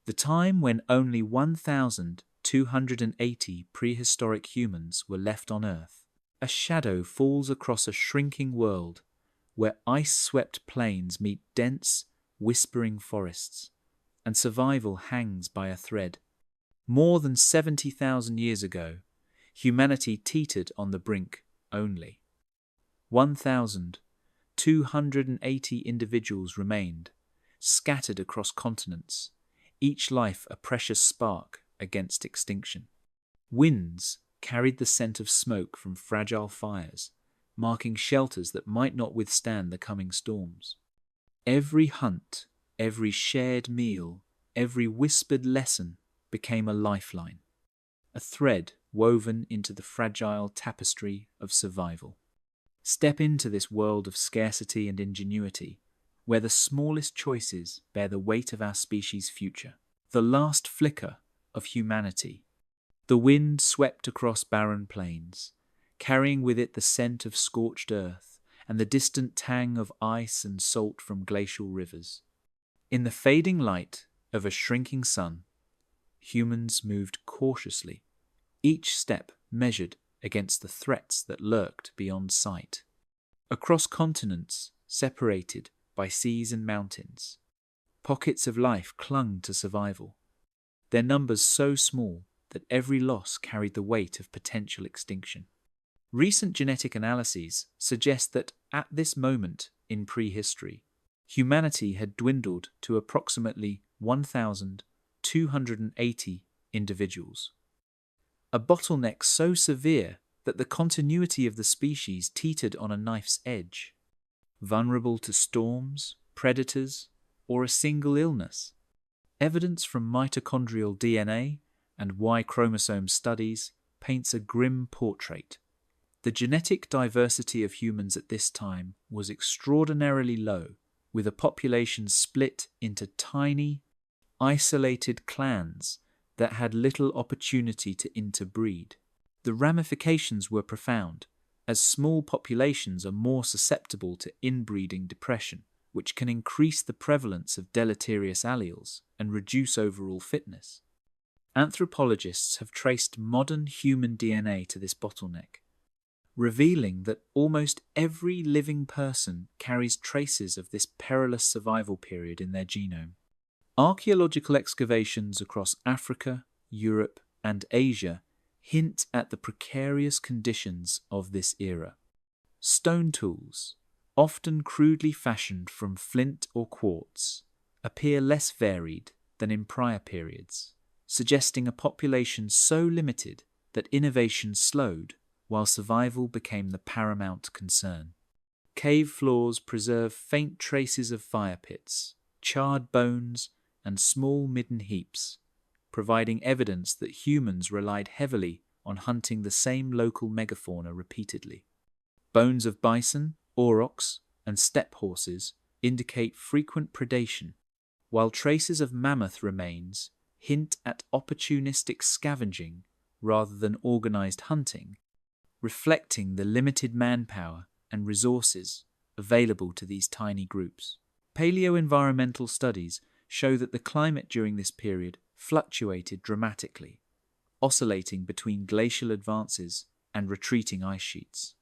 the time when only 1,280 prehistoric humans were left on Earth. A shadow falls across a shrinking world where ice-swept plains meet dense, whispering forests, and survival hangs by a thread. More than 70,000 years ago, humanity teetered on the brink only. 1,280 individuals remained, scattered across continents, each life a precious spark against extinction. Winds carried the scent of smoke from fragile fires, marking shelters that might not withstand the coming storms. Every hunt, every shared meal, every whispered lesson became a lifeline, a thread woven into the fragile tapestry of survival. Step into this world of scarcity and ingenuity, where the smallest choices bear the weight of our species' future. The last flicker of humanity. The wind swept across barren plains, carrying with it the scent of scorched earth and the distant tang of ice and salt from glacial rivers. In the fading light of a shrinking sun, humans moved cautiously, each step measured against the threats that lurked beyond sight. Across continents separated by seas and mountains, pockets of life clung to survival, their numbers so small that every loss carried the weight of potential extinction. Recent genetic analyses suggest that at this moment in prehistory, humanity had dwindled to approximately 1,280 individuals. A bottleneck so severe that the continuity of the species teetered on a knife's edge, vulnerable to storms, predators, or a single illness. Evidence from mitochondrial DNA and Y chromosome studies paints a grim portrait. The genetic diversity of humans at this time was extraordinarily low, with a population split into tiny, isolated clans that had little opportunity to interbreed. The ramifications were profound, as small populations are more susceptible to inbreeding depression, which can increase the prevalence of deleterious alleles and reduce overall fitness. Anthropologists have traced modern human DNA to this bottleneck, revealing that almost every living person carries traces of this perilous survival period in their genome. Archaeological excavations across Africa, Europe, and Asia hint at the precarious conditions of this era. Stone tools, often crudely fashioned from flint or quartz, appear less varied than in prior periods, suggesting a population so limited that innovation slowed while survival became the paramount concern. Cave floors preserve faint traces of fire pits, charred bones, and small midden heaps, providing evidence that humans relied heavily on hunting the same local megafauna repeatedly. Bones of bison, aurochs, and steppe horses indicate frequent predation, while traces of mammoth remains hint at opportunistic scavenging rather than organized hunting, reflecting the limited manpower and resources available to these tiny groups. Paleo-environmental studies show that the climate during this period fluctuated dramatically, oscillating between glacial advances and retreating ice sheets.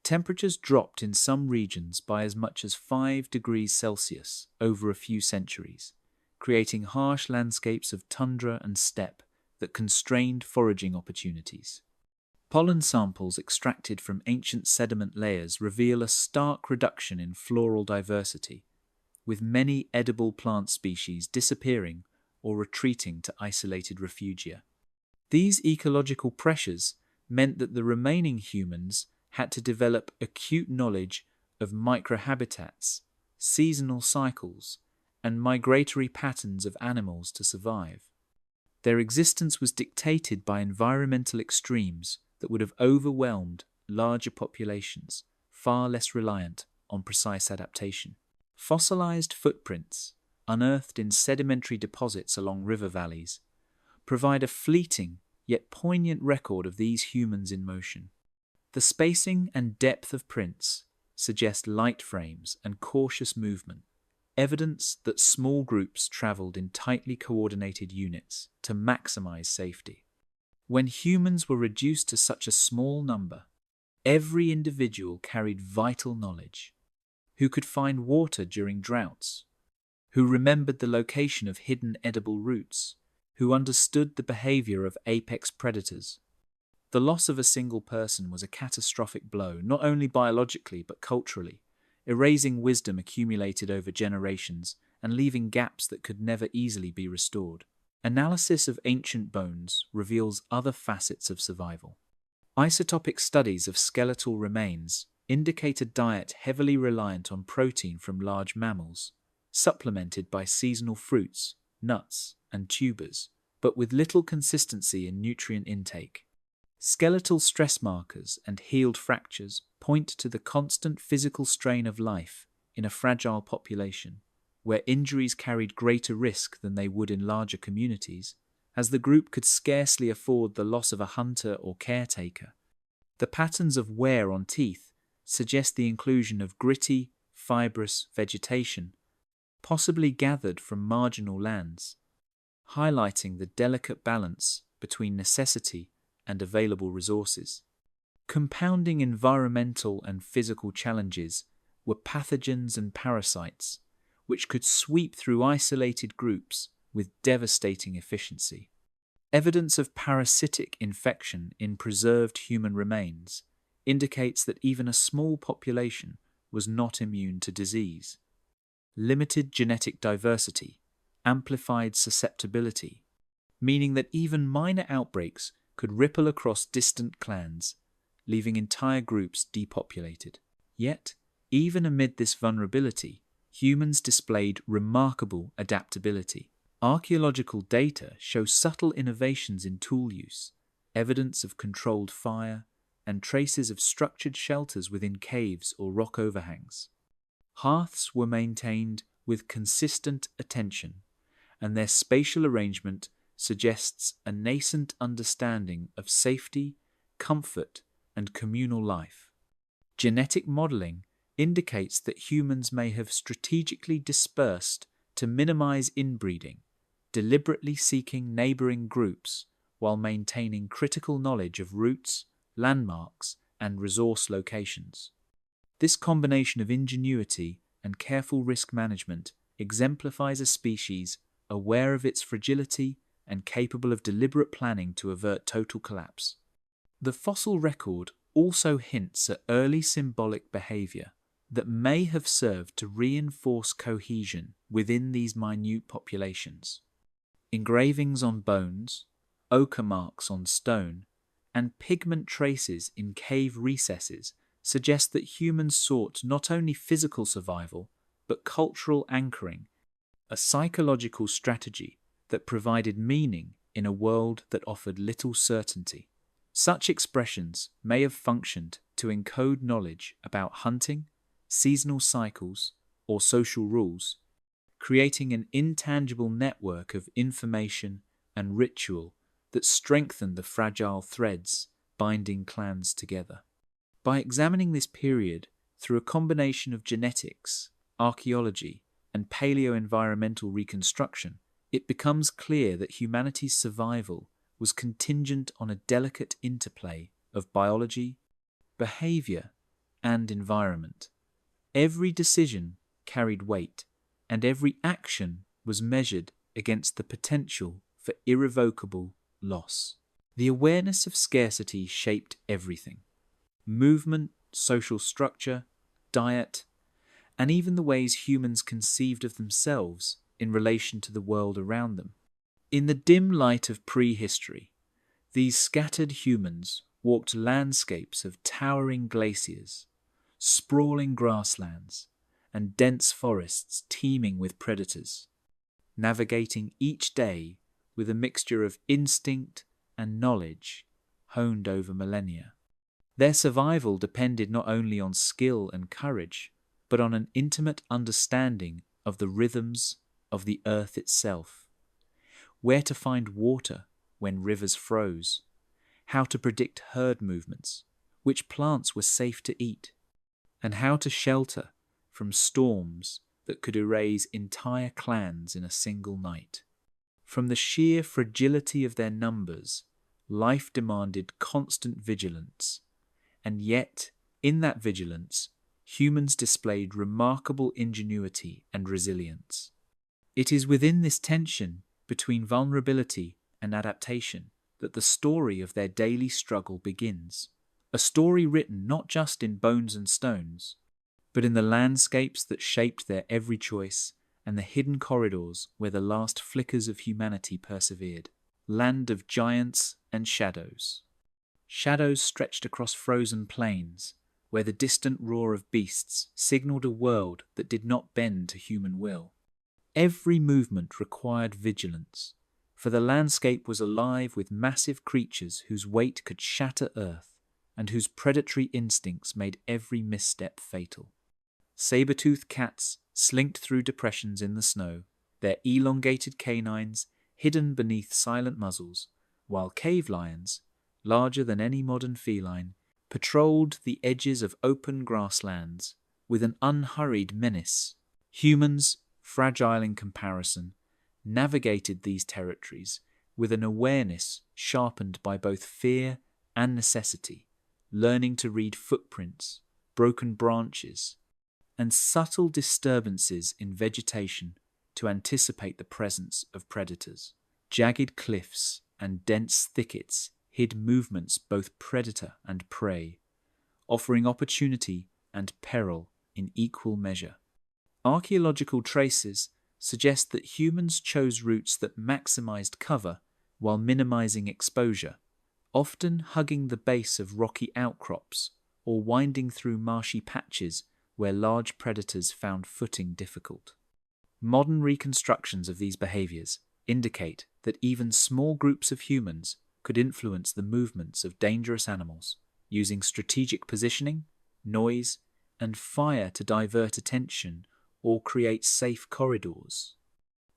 Temperatures dropped in some regions by as much as 5 degrees Celsius over a few centuries, creating harsh landscapes of tundra and steppe that constrained foraging opportunities. Pollen samples extracted from ancient sediment layers reveal a stark reduction in floral diversity, with many edible plant species disappearing or retreating to isolated refugia. These ecological pressures meant that the remaining humans had to develop acute knowledge of microhabitats, seasonal cycles, and migratory patterns of animals to survive. Their existence was dictated by environmental extremes that would have overwhelmed larger populations, far less reliant on precise adaptation. Fossilized footprints, unearthed in sedimentary deposits along river valleys, provide a fleeting yet poignant record of these humans in motion. The spacing and depth of prints suggest light frames and cautious movement, evidence that small groups traveled in tightly coordinated units to maximize safety. When humans were reduced to such a small number, every individual carried vital knowledge, who could find water during droughts, who remembered the location of hidden edible roots, who understood the behavior of apex predators. The loss of a single person was a catastrophic blow, not only biologically but culturally, erasing wisdom accumulated over generations and leaving gaps that could never easily be restored. Analysis of ancient bones reveals other facets of survival. Isotopic studies of skeletal remains indicate a diet heavily reliant on protein from large mammals, supplemented by seasonal fruits, nuts, and tubers, but with little consistency in nutrient intake. Skeletal stress markers and healed fractures point to the constant physical strain of life in a fragile population, where injuries carried greater risk than they would in larger communities, as the group could scarcely afford the loss of a hunter or caretaker. The patterns of wear on teeth suggest the inclusion of gritty, fibrous vegetation, possibly gathered from marginal lands, highlighting the delicate balance between necessity and available resources. Compounding environmental and physical challenges were pathogens and parasites, which could sweep through isolated groups with devastating efficiency. Evidence of parasitic infection in preserved human remains indicates that even a small population was not immune to disease. Limited genetic diversity amplified susceptibility, meaning that even minor outbreaks could ripple across distant clans, leaving entire groups depopulated. Yet, even amid this vulnerability, humans displayed remarkable adaptability. Archaeological data show subtle innovations in tool use, evidence of controlled fire, and traces of structured shelters within caves or rock overhangs. Hearths were maintained with consistent attention, and their spatial arrangement suggests a nascent understanding of safety, comfort, and communal life. Genetic modeling indicates that humans may have strategically dispersed to minimize inbreeding, deliberately seeking neighboring groups while maintaining critical knowledge of routes, landmarks, and resource locations. This combination of ingenuity and careful risk management exemplifies a species aware of its fragility and capable of deliberate planning to avert total collapse. The fossil record also hints at early symbolic behavior that may have served to reinforce cohesion within these minute populations. Engravings on bones, ochre marks on stone, and pigment traces in cave recesses suggest that humans sought not only physical survival, but cultural anchoring, a psychological strategy that provided meaning in a world that offered little certainty. Such expressions may have functioned to encode knowledge about hunting, seasonal cycles, or social rules, creating an intangible network of information and ritual that strengthened the fragile threads binding clans together. By examining this period through a combination of genetics, archaeology, and paleo-environmental reconstruction, it becomes clear that humanity's survival was contingent on a delicate interplay of biology, behavior, and environment. Every decision carried weight, and every action was measured against the potential for irrevocable loss. The awareness of scarcity shaped everything: movement, social structure, diet, and even the ways humans conceived of themselves in relation to the world around them. In the dim light of prehistory, these scattered humans walked landscapes of towering glaciers, sprawling grasslands, and dense forests teeming with predators, navigating each day with a mixture of instinct and knowledge honed over millennia. Their survival depended not only on skill and courage, but on an intimate understanding of the rhythms of the earth itself: where to find water when rivers froze, how to predict herd movements, which plants were safe to eat, and how to shelter from storms that could erase entire clans in a single night. From the sheer fragility of their numbers, life demanded constant vigilance, and yet, in that vigilance, humans displayed remarkable ingenuity and resilience. It is within this tension between vulnerability and adaptation that the story of their daily struggle begins. A story written not just in bones and stones, but in the landscapes that shaped their every choice and the hidden corridors where the last flickers of humanity persevered. Land of giants and shadows. Shadows stretched across frozen plains, where the distant roar of beasts signaled a world that did not bend to human will. Every movement required vigilance, for the landscape was alive with massive creatures whose weight could shatter earth and whose predatory instincts made every misstep fatal. Saber-toothed cats slinked through depressions in the snow, their elongated canines hidden beneath silent muzzles, while cave lions, larger than any modern feline, patrolled the edges of open grasslands with an unhurried menace. Humans, fragile in comparison, navigated these territories with an awareness sharpened by both fear and necessity, learning to read footprints, broken branches, and subtle disturbances in vegetation to anticipate the presence of predators. Jagged cliffs and dense thickets hid movements both predator and prey, offering opportunity and peril in equal measure. Archaeological traces suggest that humans chose routes that maximized cover while minimizing exposure, often hugging the base of rocky outcrops or winding through marshy patches where large predators found footing difficult. Modern reconstructions of these behaviors indicate that even small groups of humans could influence the movements of dangerous animals, using strategic positioning, noise, and fire to divert attention or create safe corridors.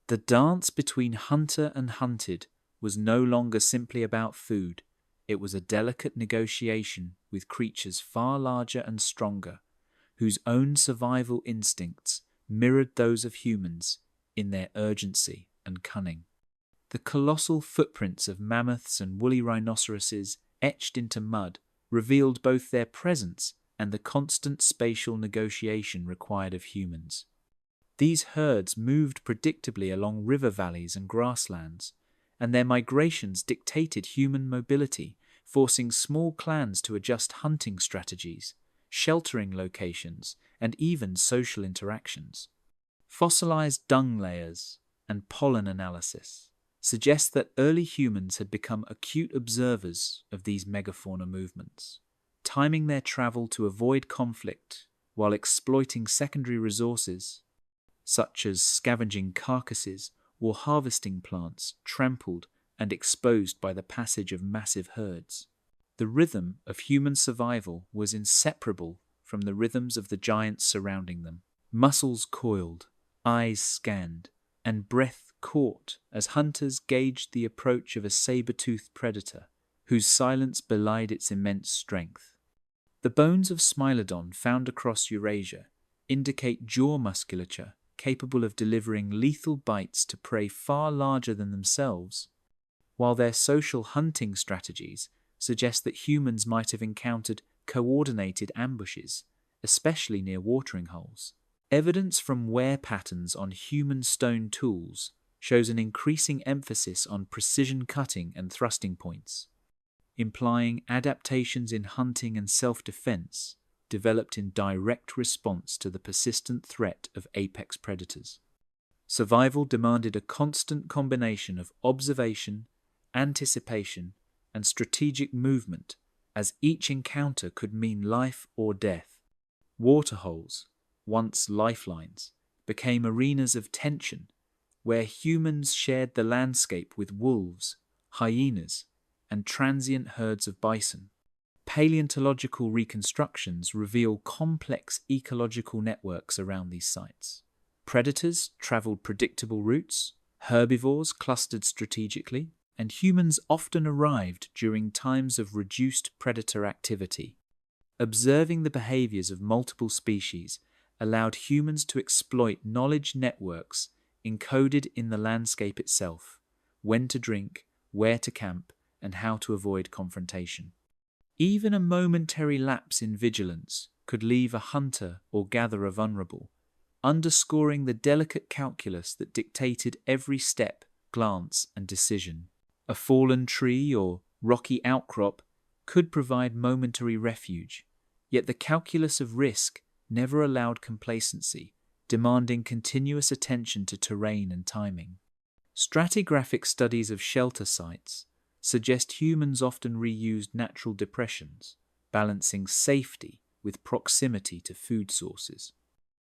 The dance between hunter and hunted was no longer simply about food. It was a delicate negotiation with creatures far larger and stronger, whose own survival instincts mirrored those of humans in their urgency and cunning. The colossal footprints of mammoths and woolly rhinoceroses etched into mud revealed both their presence and the constant spatial negotiation required of humans. These herds moved predictably along river valleys and grasslands, and their migrations dictated human mobility, forcing small clans to adjust hunting strategies, sheltering locations, and even social interactions. Fossilized dung layers and pollen analysis suggest that early humans had become acute observers of these megafauna movements, timing their travel to avoid conflict while exploiting secondary resources, such as scavenging carcasses or harvesting plants trampled and exposed by the passage of massive herds. The rhythm of human survival was inseparable from the rhythms of the giants surrounding them. Muscles coiled, eyes scanned, and breath caught as hunters gauged the approach of a saber-toothed predator, whose silence belied its immense strength. The bones of Smilodon found across Eurasia indicate jaw musculature capable of delivering lethal bites to prey far larger than themselves, while their social hunting strategies suggest that humans might have encountered coordinated ambushes, especially near watering holes. Evidence from wear patterns on human stone tools shows an increasing emphasis on precision cutting and thrusting points, implying adaptations in hunting and self-defense developed in direct response to the persistent threat of apex predators. Survival demanded a constant combination of observation, anticipation, and strategic movement, as each encounter could mean life or death. Waterholes, once lifelines, became arenas of tension, where humans shared the landscape with wolves, hyenas, and transient herds of bison. Paleontological reconstructions reveal complex ecological networks around these sites. Predators traveled predictable routes, herbivores clustered strategically, and humans often arrived during times of reduced predator activity. Observing the behaviors of multiple species allowed humans to exploit knowledge networks encoded in the landscape itself, when to drink, where to camp, and how to avoid confrontation. Even a momentary lapse in vigilance could leave a hunter or gatherer vulnerable, underscoring the delicate calculus that dictated every step, glance, and decision. A fallen tree or rocky outcrop could provide momentary refuge, yet the calculus of risk never allowed complacency, demanding continuous attention to terrain and timing. Stratigraphic studies of shelter sites suggest humans often reused natural depressions, balancing safety with proximity to food sources.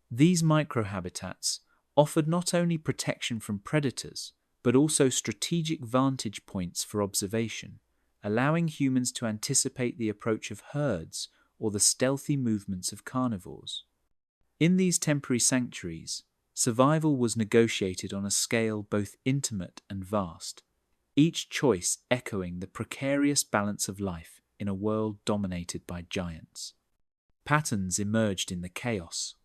These microhabitats offered not only protection from predators, but also strategic vantage points for observation, allowing humans to anticipate the approach of herds or the stealthy movements of carnivores. In these temporary sanctuaries, survival was negotiated on a scale both intimate and vast, each choice echoing the precarious balance of life in a world dominated by giants. Patterns emerged in the chaos.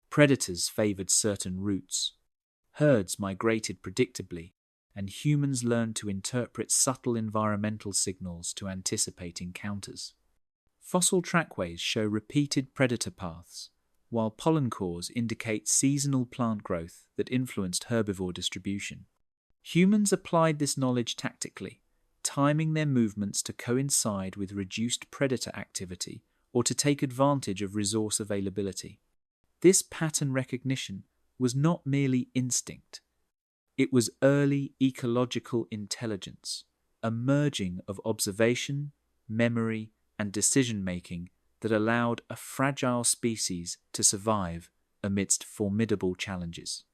Predators favored certain routes. Herds migrated predictably, and humans learned to interpret subtle environmental signals to anticipate encounters. Fossil trackways show repeated predator paths, while pollen cores indicate seasonal plant growth that influenced herbivore distribution. Humans applied this knowledge tactically, timing their movements to coincide with reduced predator activity or to take advantage of resource availability. This pattern recognition was not merely instinct. It was early ecological intelligence, a merging of observation, memory, and decision-making that allowed a fragile species to survive amidst formidable challenges.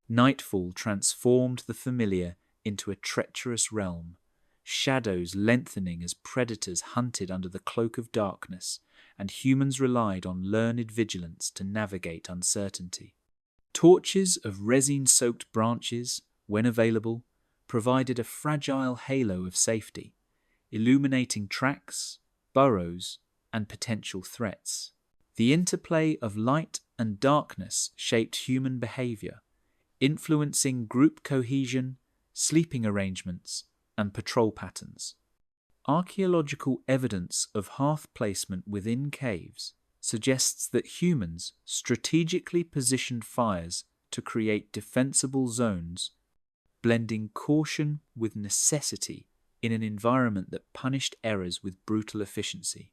Nightfall transformed the familiar into a treacherous realm, shadows lengthening as predators hunted under the cloak of darkness, and humans relied on learned vigilance to navigate uncertainty. Torches of resin-soaked branches, when available, provided a fragile halo of safety, illuminating tracks, burrows, and potential threats. The interplay of light and darkness shaped human behavior, influencing group cohesion, sleeping arrangements, and patrol patterns. Archaeological evidence of hearth placement within caves suggests that humans strategically positioned fires to create defensible zones, blending caution with necessity in an environment that punished errors with brutal efficiency.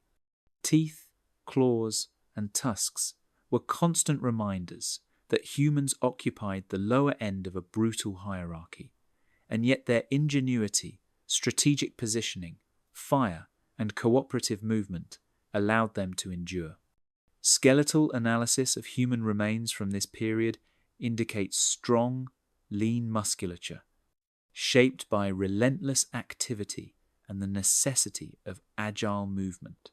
Teeth, claws, and tusks were constant reminders that humans occupied the lower end of a brutal hierarchy, and yet their ingenuity, strategic positioning, fire, and cooperative movement allowed them to endure. Skeletal analysis of human remains from this period indicates strong, lean musculature, shaped by relentless activity and the necessity of agile movement.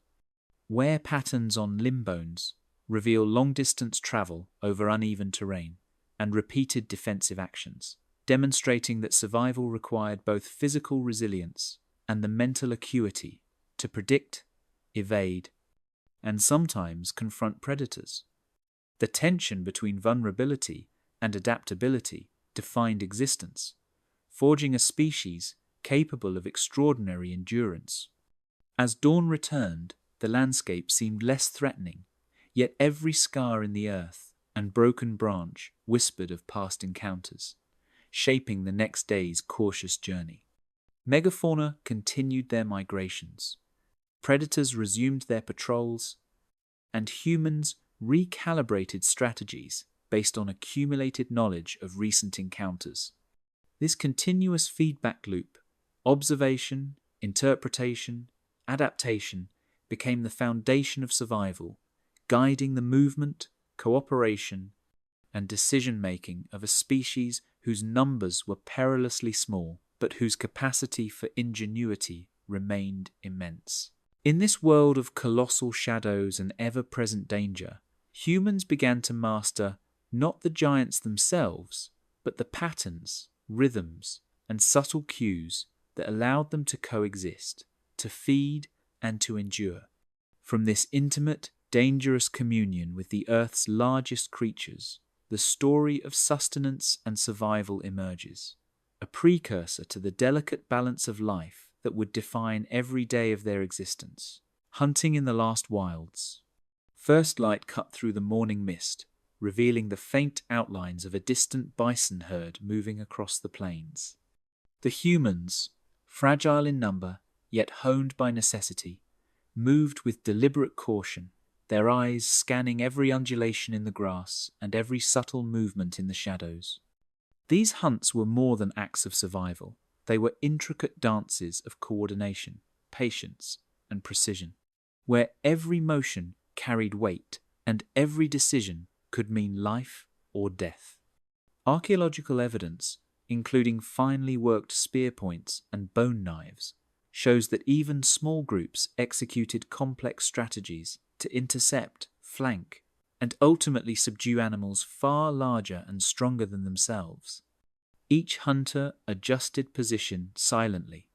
Wear patterns on limb bones reveal long-distance travel over uneven terrain and repeated defensive actions, demonstrating that survival required both physical resilience and the mental acuity to predict, evade, and sometimes confront predators. The tension between vulnerability and adaptability defined existence, forging a species capable of extraordinary endurance. As dawn returned, the landscape seemed less threatening, yet every scar in the earth and broken branch whispered of past encounters, shaping the next day's cautious journey. Megafauna continued their migrations. Predators resumed their patrols, and humans recalibrated strategies based on accumulated knowledge of recent encounters. This continuous feedback loop, observation, interpretation, adaptation, became the foundation of survival, guiding the movement, cooperation, and decision-making of a species whose numbers were perilously small, but whose capacity for ingenuity remained immense. In this world of colossal shadows and ever-present danger, humans began to master not the giants themselves, but the patterns, rhythms, and subtle cues that allowed them to coexist, to feed, and to endure. From this intimate, dangerous communion with the Earth's largest creatures, the story of sustenance and survival emerges, a precursor to the delicate balance of life that would define every day of their existence. Hunting in the last wilds. First light cut through the morning mist, revealing the faint outlines of a distant bison herd moving across the plains. The humans, fragile in number, yet honed by necessity, moved with deliberate caution, their eyes scanning every undulation in the grass and every subtle movement in the shadows. These hunts were more than acts of survival. They were intricate dances of coordination, patience, and precision, where every motion carried weight and every decision could mean life or death. Archaeological evidence, including finely worked spear points and bone knives, shows that even small groups executed complex strategies to intercept, flank, and ultimately subdue animals far larger and stronger than themselves. Each hunter adjusted position silently,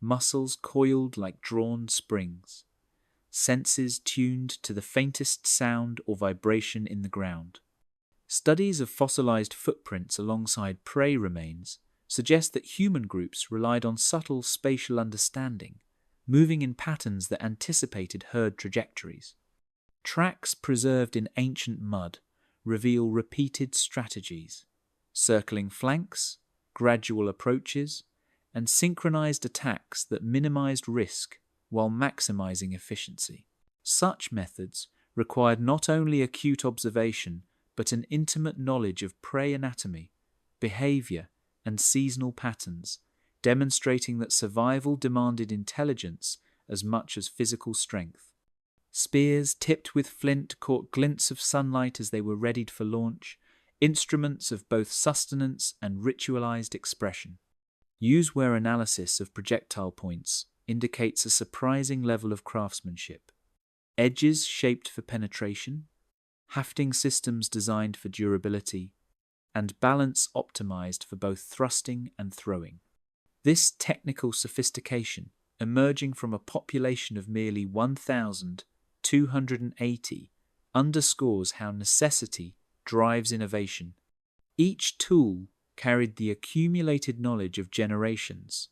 muscles coiled like drawn springs, senses tuned to the faintest sound or vibration in the ground. Studies of fossilized footprints alongside prey remains suggest that human groups relied on subtle spatial understanding, moving in patterns that anticipated herd trajectories. Tracks preserved in ancient mud reveal repeated strategies, circling flanks, gradual approaches, and synchronized attacks that minimized risk while maximizing efficiency. Such methods required not only acute observation, but an intimate knowledge of prey anatomy, behavior, and seasonal patterns, demonstrating that survival demanded intelligence as much as physical strength. Spears tipped with flint caught glints of sunlight as they were readied for launch, instruments of both sustenance and ritualized expression. Use-wear analysis of projectile points indicates a surprising level of craftsmanship. Edges shaped for penetration, hafting systems designed for durability, and balance optimized for both thrusting and throwing. This technical sophistication, emerging from a population of merely 1,280, underscores how necessity drives innovation. Each tool carried the accumulated knowledge of generations,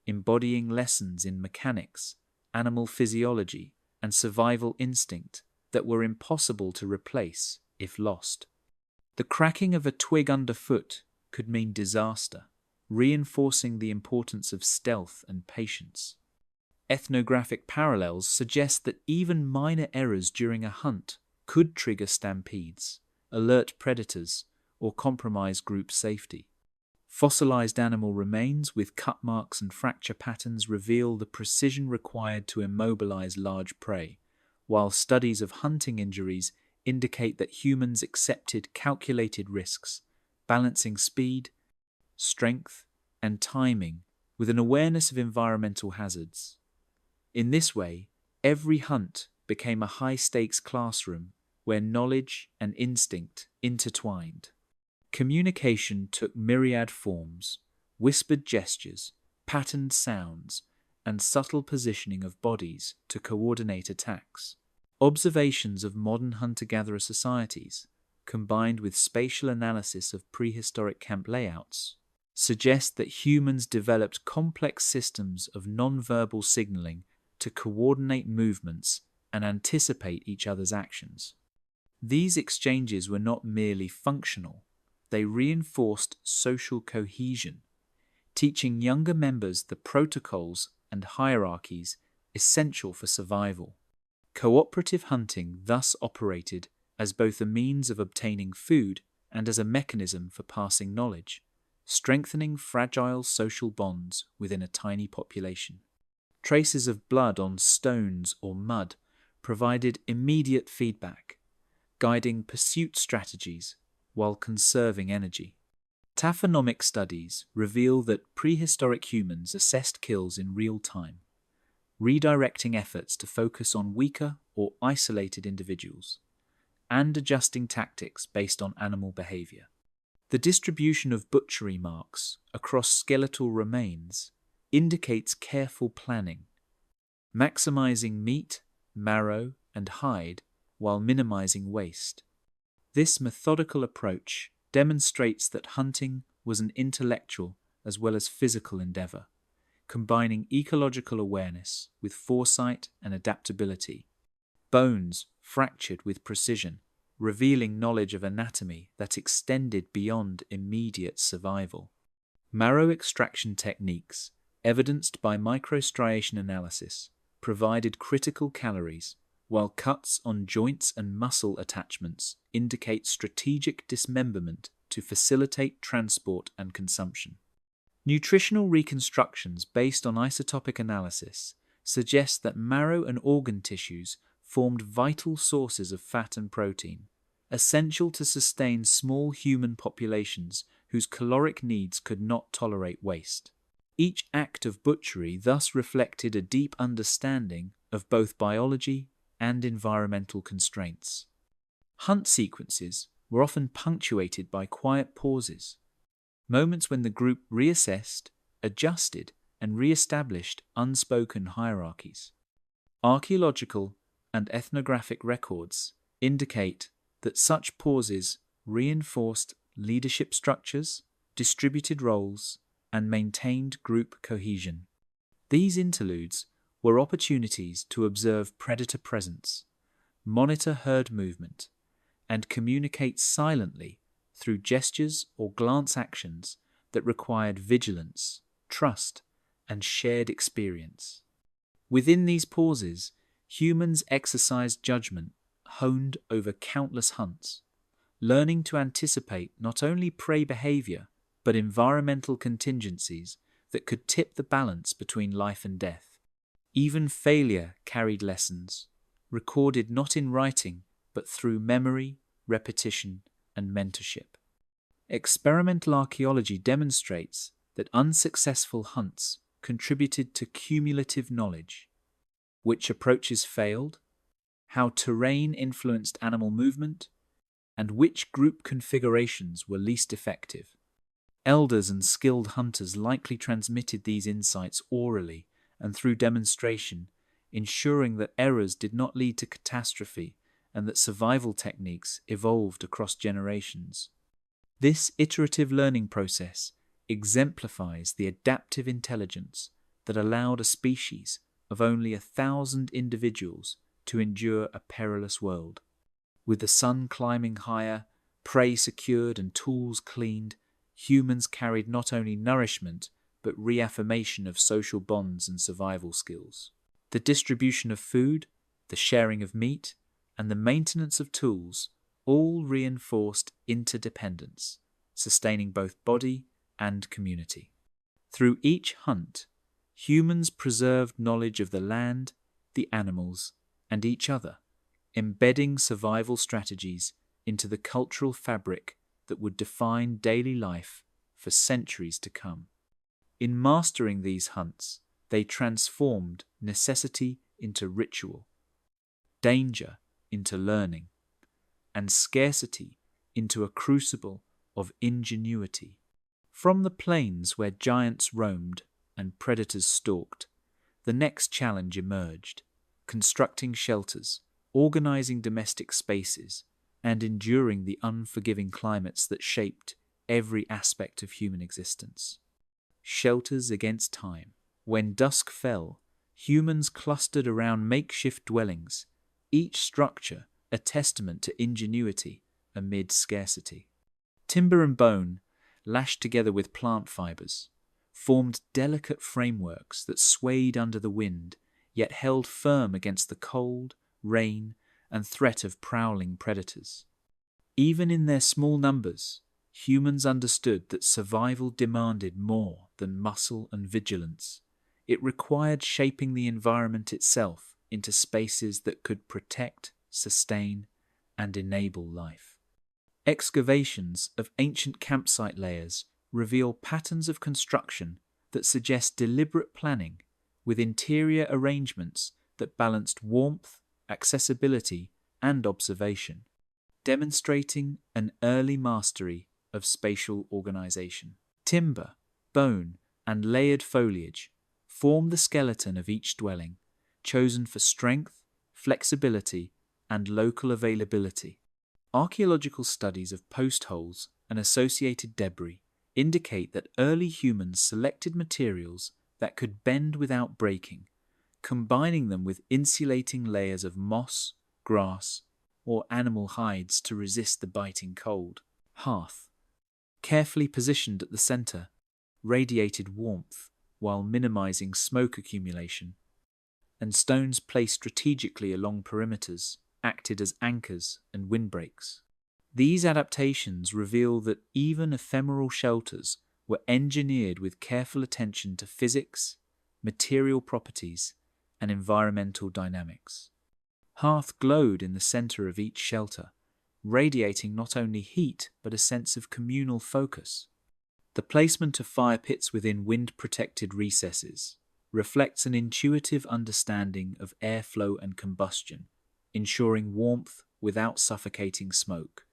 embodying lessons in mechanics, animal physiology, and survival instinct that were impossible to replace if lost. The cracking of a twig underfoot could mean disaster, reinforcing the importance of stealth and patience. Ethnographic parallels suggest that even minor errors during a hunt could trigger stampedes, alert predators, or compromise group safety. Fossilized animal remains with cut marks and fracture patterns reveal the precision required to immobilize large prey, while studies of hunting injuries indicate that humans accepted calculated risks, balancing speed, strength, and timing with an awareness of environmental hazards. In this way, every hunt became a high-stakes classroom where knowledge and instinct intertwined. Communication took myriad forms: whispered gestures, patterned sounds, and subtle positioning of bodies to coordinate attacks. Observations of modern hunter-gatherer societies, combined with spatial analysis of prehistoric camp layouts, suggest that humans developed complex systems of non-verbal signaling to coordinate movements and anticipate each other's actions. These exchanges were not merely functional, they reinforced social cohesion, teaching younger members the protocols and hierarchies essential for survival. Cooperative hunting thus operated as both a means of obtaining food and as a mechanism for passing knowledge, strengthening fragile social bonds within a tiny population. Traces of blood on stones or mud provided immediate feedback, guiding pursuit strategies while conserving energy. Taphonomic studies reveal that prehistoric humans assessed kills in real time, redirecting efforts to focus on weaker or isolated individuals, and adjusting tactics based on animal behavior. The distribution of butchery marks across skeletal remains indicates careful planning, maximizing meat, marrow, and hide while minimizing waste. This methodical approach demonstrates that hunting was an intellectual as well as physical endeavor, combining ecological awareness with foresight and adaptability. Bones fractured with precision, revealing knowledge of anatomy that extended beyond immediate survival. Marrow extraction techniques, evidenced by microstriation analysis, provided critical calories, while cuts on joints and muscle attachments indicate strategic dismemberment to facilitate transport and consumption. Nutritional reconstructions based on isotopic analysis suggest that marrow and organ tissues formed vital sources of fat and protein, essential to sustain small human populations whose caloric needs could not tolerate waste. Each act of butchery thus reflected a deep understanding of both biology and environmental constraints. Hunt sequences were often punctuated by quiet pauses, moments when the group reassessed, adjusted, and re-established unspoken hierarchies. Archaeological and ethnographic records indicate that such pauses reinforced leadership structures, distributed roles, and maintained group cohesion. These interludes were opportunities to observe predator presence, monitor herd movement, and communicate silently through gestures or glance actions that required vigilance, trust, and shared experience. Within these pauses, humans exercised judgment honed over countless hunts, learning to anticipate not only prey behavior, but environmental contingencies that could tip the balance between life and death. Even failure carried lessons, recorded not in writing, but through memory, repetition, and mentorship. Experimental archaeology demonstrates that unsuccessful hunts contributed to cumulative knowledge. Which approaches failed, how terrain influenced animal movement, and which group configurations were least effective. Elders and skilled hunters likely transmitted these insights orally and through demonstration, ensuring that errors did not lead to catastrophe and that survival techniques evolved across generations. This iterative learning process exemplifies the adaptive intelligence that allowed a species of only 1,000 individuals to endure a perilous world. With the sun climbing higher, prey secured and tools cleaned, humans carried not only nourishment but reaffirmation of social bonds and survival skills. The distribution of food, the sharing of meat, and the maintenance of tools all reinforced interdependence, sustaining both body and community. Through each hunt, humans preserved knowledge of the land, the animals, and each other, embedding survival strategies into the cultural fabric that would define daily life for centuries to come. In mastering these hunts, they transformed necessity into ritual, danger into learning, and scarcity into a crucible of ingenuity. From the plains where giants roamed and predators stalked, the next challenge emerged: constructing shelters, organizing domestic spaces, and enduring the unforgiving climates that shaped every aspect of human existence. Shelters against time. When dusk fell, humans clustered around makeshift dwellings, each structure a testament to ingenuity amid scarcity. Timber and bone, lashed together with plant fibers, formed delicate frameworks that swayed under the wind, yet held firm against the cold, rain, and threat of prowling predators. Even in their small numbers, humans understood that survival demanded more than muscle and vigilance. It required shaping the environment itself into spaces that could protect, sustain, and enable life. Excavations of ancient campsite layers reveal patterns of construction that suggest deliberate planning, with interior arrangements that balanced warmth, accessibility, and observation, demonstrating an early mastery of spatial organization. Timber, bone, and layered foliage form the skeleton of each dwelling, chosen for strength, flexibility, and local availability. Archaeological studies of post holes and associated debris indicate that early humans selected materials that could bend without breaking, combining them with insulating layers of moss, grass, or animal hides to resist the biting cold. Hearth, carefully positioned at the center, radiated warmth while minimizing smoke accumulation, and stones placed strategically along perimeters acted as anchors and windbreaks. These adaptations reveal that even ephemeral shelters were engineered with careful attention to physics, material properties, and environmental dynamics. Hearth glowed in the center of each shelter, radiating not only heat but a sense of communal focus. The placement of fire pits within wind-protected recesses reflects an intuitive understanding of airflow and combustion, ensuring warmth without suffocating smoke.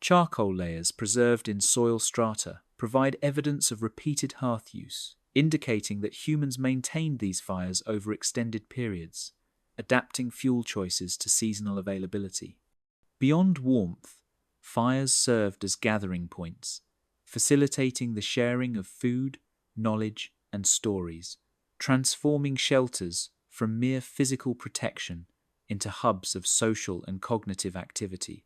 Charcoal layers preserved in soil strata provide evidence of repeated hearth use, indicating that humans maintained these fires over extended periods, adapting fuel choices to seasonal availability. Beyond warmth, fires served as gathering points, facilitating the sharing of food, knowledge, and stories, transforming shelters from mere physical protection into hubs of social and cognitive activity.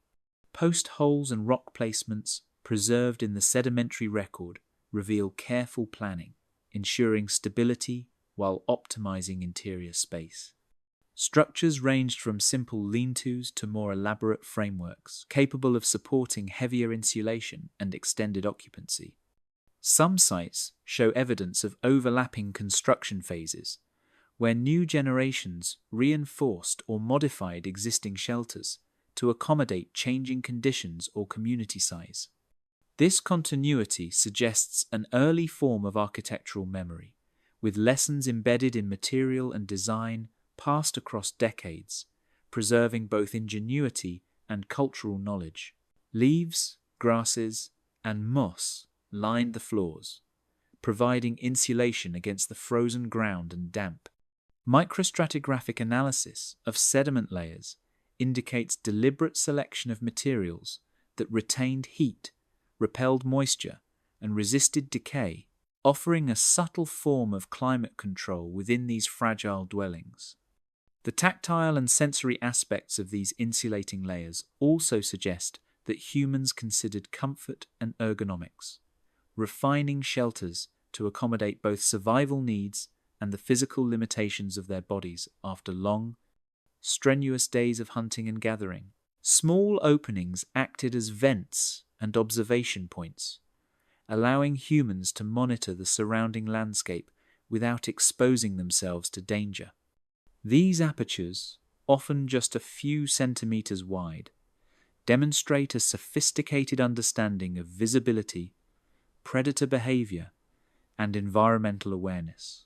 Post holes and rock placements preserved in the sedimentary record reveal careful planning, ensuring stability while optimizing interior space. Structures ranged from simple lean-tos to more elaborate frameworks, capable of supporting heavier insulation and extended occupancy. Some sites show evidence of overlapping construction phases, where new generations reinforced or modified existing shelters to accommodate changing conditions or community size. This continuity suggests an early form of architectural memory, with lessons embedded in material and design passed across decades, preserving both ingenuity and cultural knowledge. Leaves, grasses, and moss lined the floors, providing insulation against the frozen ground and damp. Microstratigraphic analysis of sediment layers indicates deliberate selection of materials that retained heat, repelled moisture, and resisted decay, offering a subtle form of climate control within these fragile dwellings. The tactile and sensory aspects of these insulating layers also suggest that humans considered comfort and ergonomics, refining shelters to accommodate both survival needs and the physical limitations of their bodies after long, strenuous days of hunting and gathering. Small openings acted as vents and observation points, allowing humans to monitor the surrounding landscape without exposing themselves to danger. These apertures, often just a few centimeters wide, demonstrate a sophisticated understanding of visibility, predator behavior, and environmental awareness.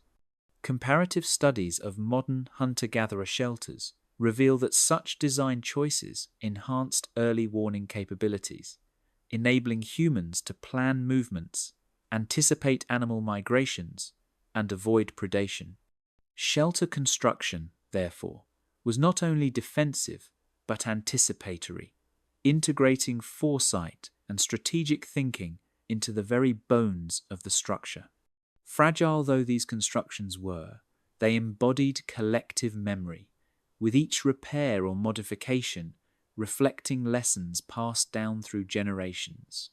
Comparative studies of modern hunter-gatherer shelters reveal that such design choices enhanced early warning capabilities, enabling humans to plan movements, anticipate animal migrations, and avoid predation. Shelter construction, therefore, was not only defensive but anticipatory, integrating foresight and strategic thinking into the very bones of the structure. Fragile though these constructions were, they embodied collective memory, with each repair or modification reflecting lessons passed down through generations.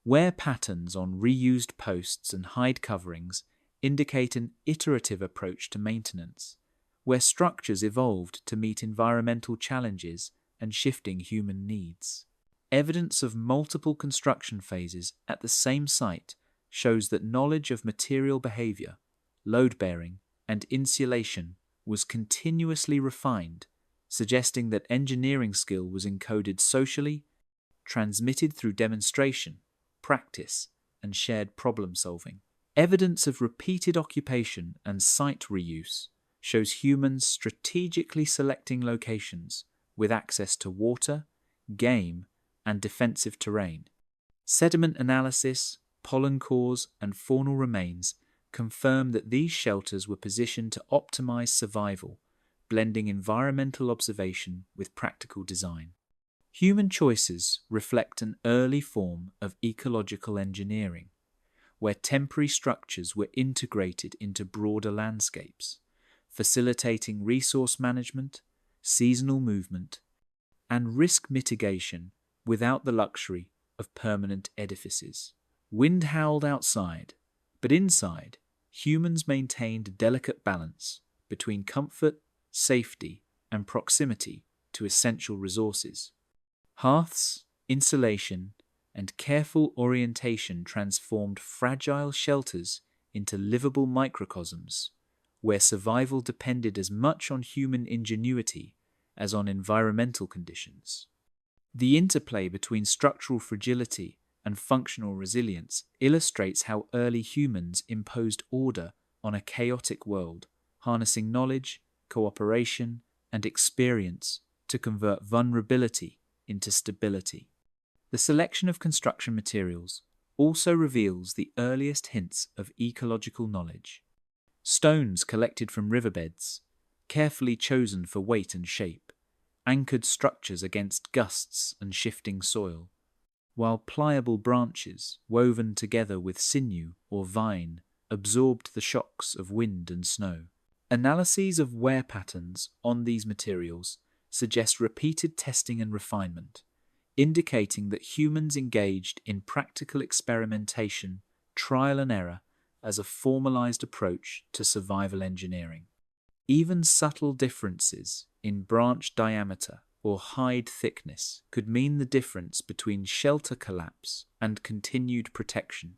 Wear patterns on reused posts and hide coverings indicate an iterative approach to maintenance, where structures evolved to meet environmental challenges and shifting human needs. Evidence of multiple construction phases at the same site shows that knowledge of material behavior, load-bearing, and insulation was continuously refined, suggesting that engineering skill was encoded socially, transmitted through demonstration, practice, and shared problem-solving. Evidence of repeated occupation and site reuse shows humans strategically selecting locations with access to water, game, and defensive terrain. Sediment analysis, pollen cores, and faunal remains confirm that these shelters were positioned to optimize survival, blending environmental observation with practical design. Human choices reflect an early form of ecological engineering, where temporary structures were integrated into broader landscapes, facilitating resource management, seasonal movement, and risk mitigation without the luxury of permanent edifices. Wind howled outside, but inside, humans maintained a delicate balance between comfort, safety, and proximity to essential resources. Hearths, insulation, and careful orientation transformed fragile shelters into livable microcosms, where survival depended as much on human ingenuity as on environmental conditions. The interplay between structural fragility and functional resilience illustrates how early humans imposed order on a chaotic world, harnessing knowledge, cooperation, and experience to convert vulnerability into stability. The selection of construction materials also reveals the earliest hints of ecological knowledge. Stones collected from riverbeds, carefully chosen for weight and shape, anchored structures against gusts and shifting soil, while pliable branches, woven together with sinew or vine, absorbed the shocks of wind and snow. Analyses of wear patterns on these materials suggest repeated testing and refinement, indicating that humans engaged in practical experimentation, trial and error, as a formalized approach to survival engineering. Even subtle differences in branch diameter or hide thickness could mean the difference between shelter collapse and continued protection.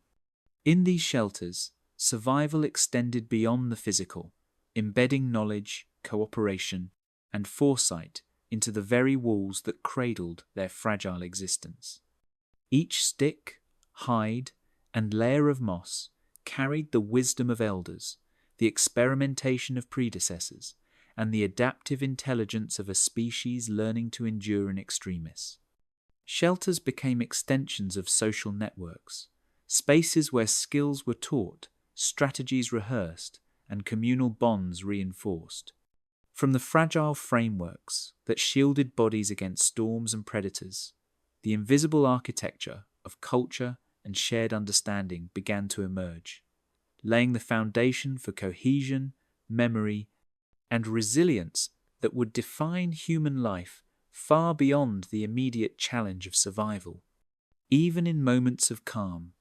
In these shelters, survival extended beyond the physical, embedding knowledge, cooperation, and foresight into the very walls that cradled their fragile existence. Each stick, hide, and layer of moss carried the wisdom of elders, the experimentation of predecessors, and the adaptive intelligence of a species learning to endure in extremis. Shelters became extensions of social networks, spaces where skills were taught, strategies rehearsed, and communal bonds reinforced. From the fragile frameworks that shielded bodies against storms and predators, the invisible architecture of culture and shared understanding began to emerge, laying the foundation for cohesion, memory, and resilience that would define human life far beyond the immediate challenge of survival. Even in moments of calm,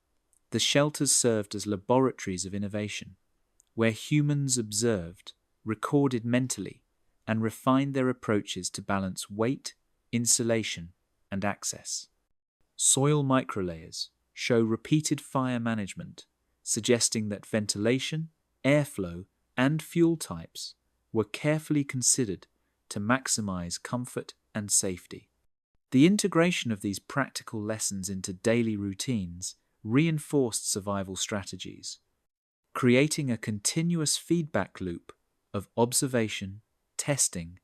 the shelters served as laboratories of innovation, where humans observed, recorded mentally, and refined their approaches to balance weight, insulation, and access. Soil microlayers show repeated fire management, suggesting that ventilation, airflow, and fuel types were carefully considered to maximize comfort and safety. The integration of these practical lessons into daily routines reinforced survival strategies, creating a continuous feedback loop of observation, testing,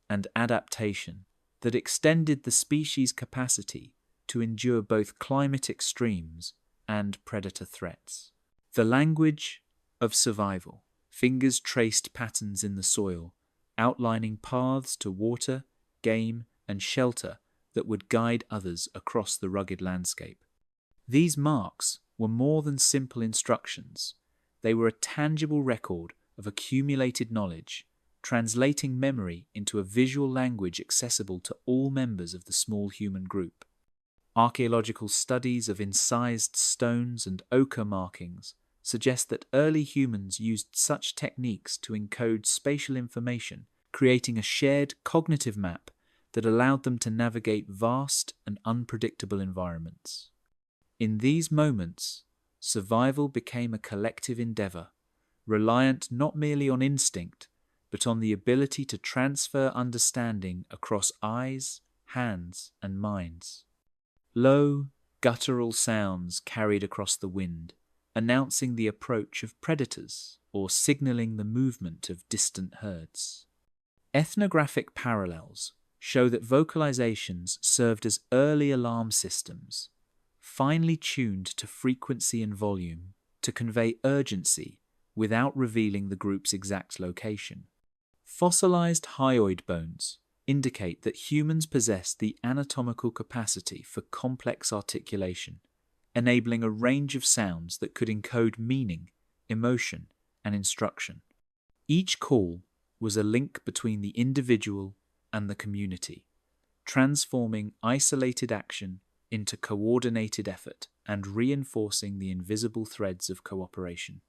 and adaptation that extended the species' capacity to endure both climate extremes and predator threats. The language of survival. Fingers traced patterns in the soil, outlining paths to water, game, and shelter that would guide others across the rugged landscape. These marks were more than simple instructions. They were a tangible record of accumulated knowledge, translating memory into a visual language accessible to all members of the small human group. Archaeological studies of incised stones and ochre markings suggest that early humans used such techniques to encode spatial information, creating a shared cognitive map that allowed them to navigate vast and unpredictable environments. In these moments, survival became a collective endeavor, reliant not merely on instinct, but on the ability to transfer understanding across eyes, hands, and minds. Low, guttural sounds carried across the wind, announcing the approach of predators or signaling the movement of distant herds. Ethnographic parallels show that vocalizations served as early alarm systems, finely tuned to frequency and volume to convey urgency without revealing the group's exact location. Fossilized hyoid bones indicate that humans possess the anatomical capacity for complex articulation, enabling a range of sounds that could encode meaning, emotion, and instruction. Each call was a link between the individual and the community, transforming isolated action into coordinated effort and reinforcing the invisible threads of cooperation.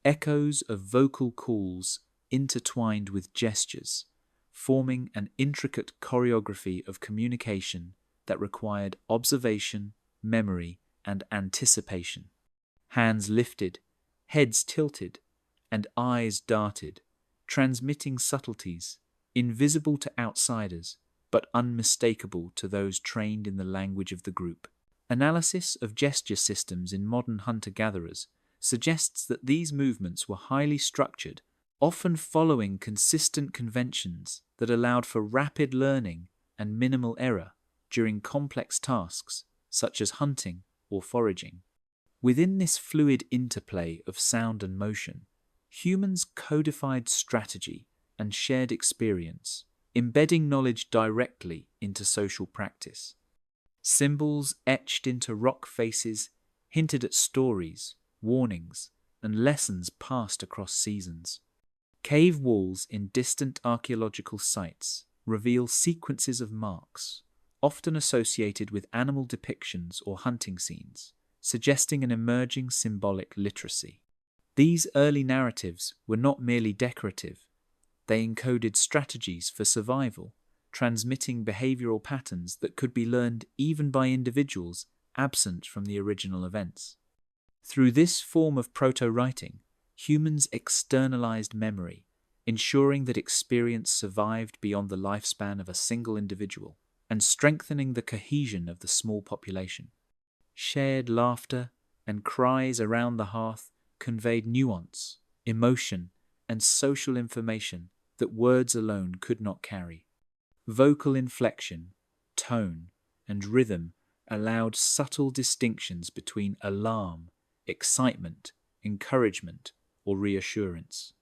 Echoes of vocal calls intertwined with gestures, forming an intricate choreography of communication that required observation, memory, and anticipation. Hands lifted, heads tilted, and eyes darted, transmitting subtleties, invisible to outsiders, but unmistakable to those trained in the language of the group. Analysis of gesture systems in modern hunter-gatherers suggests that these movements were highly structured, often following consistent conventions that allowed for rapid learning and minimal error during complex tasks such as hunting or foraging. Within this fluid interplay of sound and motion, humans codified strategy and shared experience, embedding knowledge directly into social practice. Symbols etched into rock faces hinted at stories, warnings, and lessons passed across seasons. Cave walls in distant archaeological sites reveal sequences of marks, often associated with animal depictions or hunting scenes, suggesting an emerging symbolic literacy. These early narratives were not merely decorative. They encoded strategies for survival, transmitting behavioral patterns that could be learned even by individuals absent from the original events. Through this form of proto-writing, humans externalized memory, ensuring that experience survived beyond the lifespan of a single individual, and strengthening the cohesion of the small population. Shared laughter and cries around the hearth conveyed nuance, emotion, and social information that words alone could not carry. Vocal inflection, tone, and rhythm allowed subtle distinctions between alarm, excitement, encouragement, or reassurance.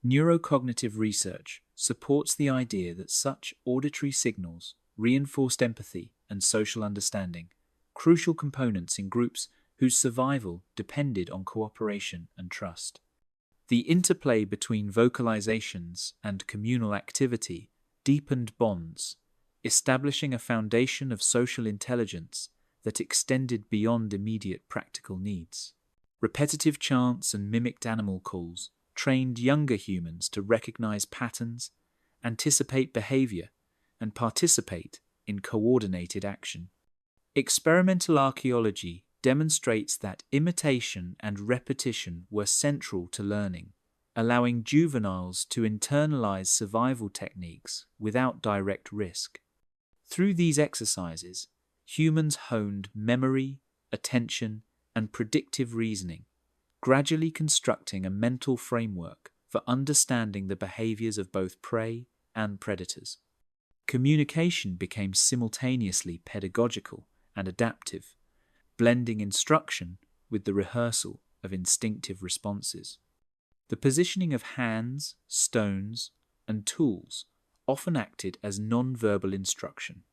Neurocognitive research supports the idea that such auditory signals reinforced empathy and social understanding, crucial components in groups whose survival depended on cooperation and trust. The interplay between vocalizations and communal activity deepened bonds, establishing a foundation of social intelligence that extended beyond immediate practical needs. Repetitive chants and mimicked animal calls trained younger humans to recognize patterns, anticipate behavior, and participate in coordinated action. Experimental archaeology demonstrates that imitation and repetition were central to learning, allowing juveniles to internalize survival techniques without direct risk. Through these exercises, humans honed memory, attention, and predictive reasoning, gradually constructing a mental framework for understanding the behaviors of both prey and predators. Communication became simultaneously pedagogical and adaptive, blending instruction with the rehearsal of instinctive responses. The positioning of hands, stones, and tools often acted as non-verbal instruction,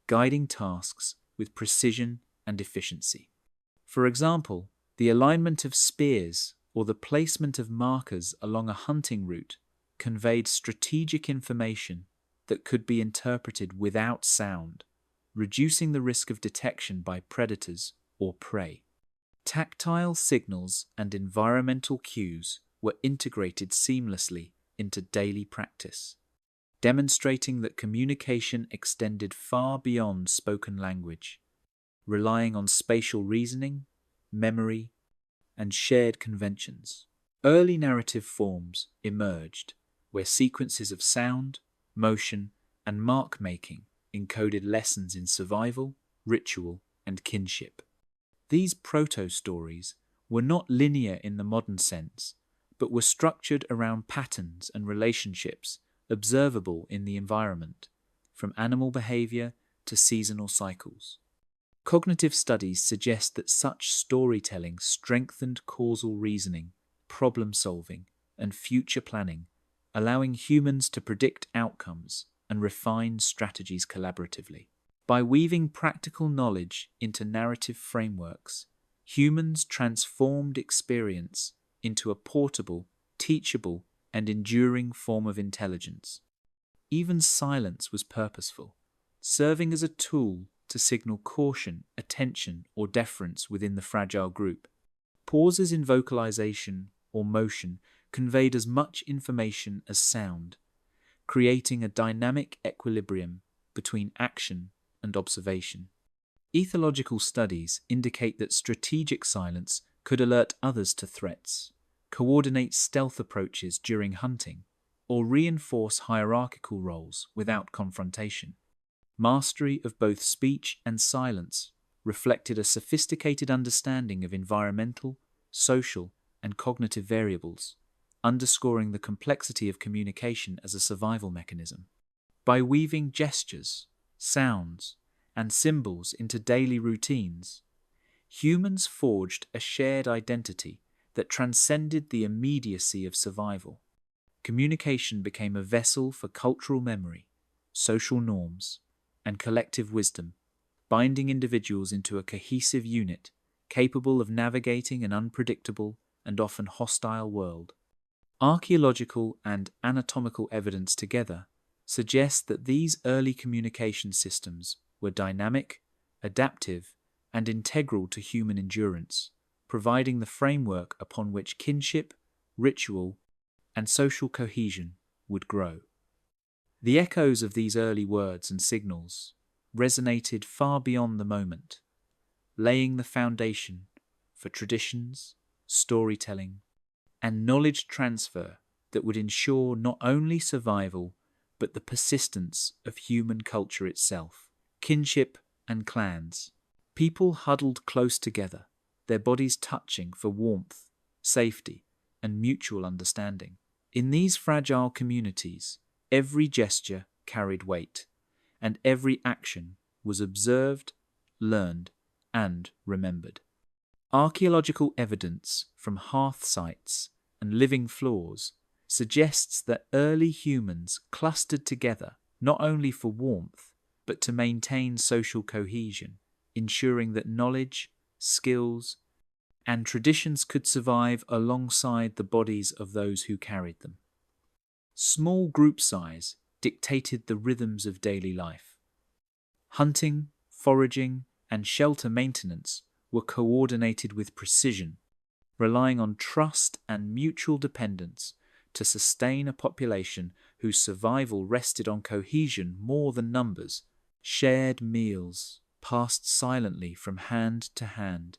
guiding tasks with precision and efficiency. For example, the alignment of spears or the placement of markers along a hunting route conveyed strategic information that could be interpreted without sound, reducing the risk of detection by predators or prey. Tactile signals and environmental cues were integrated seamlessly into daily practice, demonstrating that communication extended far beyond spoken language, relying on spatial reasoning, memory, and shared conventions. Early narrative forms emerged, where sequences of sound, motion, and mark-making encoded lessons in survival, ritual, and kinship. These proto-stories were not linear in the modern sense, but were structured around patterns and relationships observable in the environment, from animal behavior to seasonal cycles. Cognitive studies suggest that such storytelling strengthened causal reasoning, problem-solving, and future planning, allowing humans to predict outcomes and refine strategies collaboratively. By weaving practical knowledge into narrative frameworks, humans transformed experience into a portable, teachable, and enduring form of intelligence. Even silence was purposeful, serving as a tool to signal caution, attention, or deference within the fragile group. Pauses in vocalization or motion conveyed as much information as sound, creating a dynamic equilibrium between action and observation. Ethological studies indicate that strategic silence could alert others to threats, coordinate stealth approaches during hunting, or reinforce hierarchical roles without confrontation. Mastery of both speech and silence reflected a sophisticated understanding of environmental, social, and cognitive variables, underscoring the complexity of communication as a survival mechanism. By weaving gestures, sounds, and symbols into daily routines, humans forged a shared identity that transcended the immediacy of survival. Communication became a vessel for cultural memory, social norms, and collective wisdom, binding individuals into a cohesive unit capable of navigating an unpredictable and often hostile world. Archaeological and anatomical evidence together suggest that these early communication systems were dynamic, adaptive, and integral to human endurance, providing the framework upon which kinship, ritual, and social cohesion would grow. The echoes of these early words and signals resonated far beyond the moment, laying the foundation for traditions, storytelling, and knowledge transfer that would ensure not only survival but the persistence of human culture itself. Kinship and clans. People huddled close together, their bodies touching for warmth, safety, and mutual understanding. In these fragile communities, every gesture carried weight, and every action was observed, learned, and remembered. Archaeological evidence from hearth sites and living floors suggests that early humans clustered together not only for warmth, but to maintain social cohesion, ensuring that knowledge, skills, and traditions could survive alongside the bodies of those who carried them. Small group size dictated the rhythms of daily life. Hunting, foraging, and shelter maintenance were coordinated with precision, relying on trust and mutual dependence to sustain a population whose survival rested on cohesion more than numbers. Shared meals passed silently from hand to hand,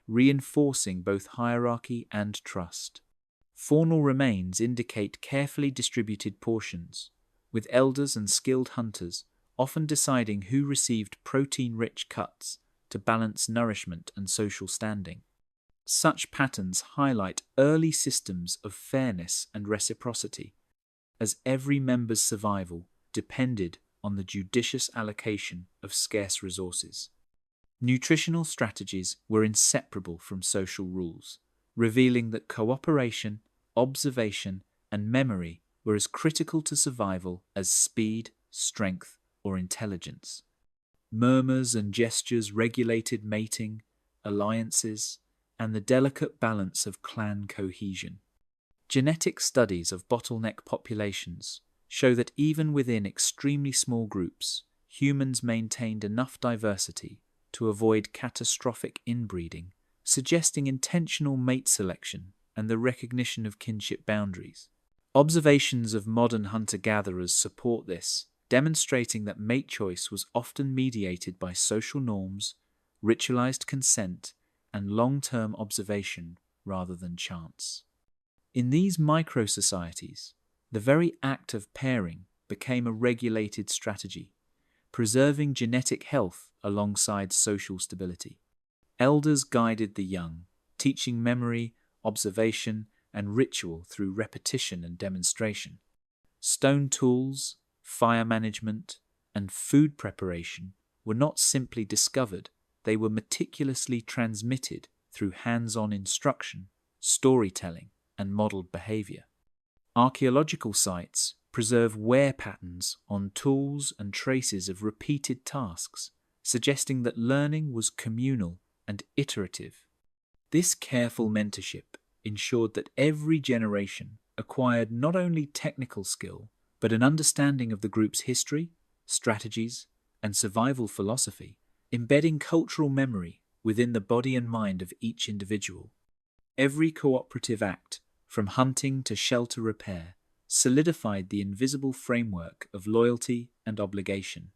reinforcing both hierarchy and trust. Faunal remains indicate carefully distributed portions, with elders and skilled hunters often deciding who received protein-rich cuts to balance nourishment and social standing. Such patterns highlight early systems of fairness and reciprocity, as every member's survival depended on the judicious allocation of scarce resources. Nutritional strategies were inseparable from social rules, revealing that cooperation, observation, and memory were as critical to survival as speed, strength, or intelligence. Murmurs and gestures regulated mating, alliances, and the delicate balance of clan cohesion. Genetic studies of bottleneck populations show that even within extremely small groups, humans maintained enough diversity to avoid catastrophic inbreeding, suggesting intentional mate selection and the recognition of kinship boundaries. Observations of modern hunter-gatherers support this, demonstrating that mate choice was often mediated by social norms, ritualized consent, and long-term observation rather than chance. In these micro-societies, the very act of pairing became a regulated strategy, preserving genetic health alongside social stability. Elders guided the young, teaching memory, observation, and ritual through repetition and demonstration. Stone tools, fire management, and food preparation were not simply discovered, they were meticulously transmitted through hands-on instruction, storytelling, and modeled behavior. Archaeological sites preserve wear patterns on tools and traces of repeated tasks, suggesting that learning was communal and iterative. This careful mentorship ensured that every generation acquired not only technical skill, but an understanding of the group's history, strategies, and survival philosophy, embedding cultural memory within the body and mind of each individual. Every cooperative act, from hunting to shelter repair, solidified the invisible framework of loyalty and obligation.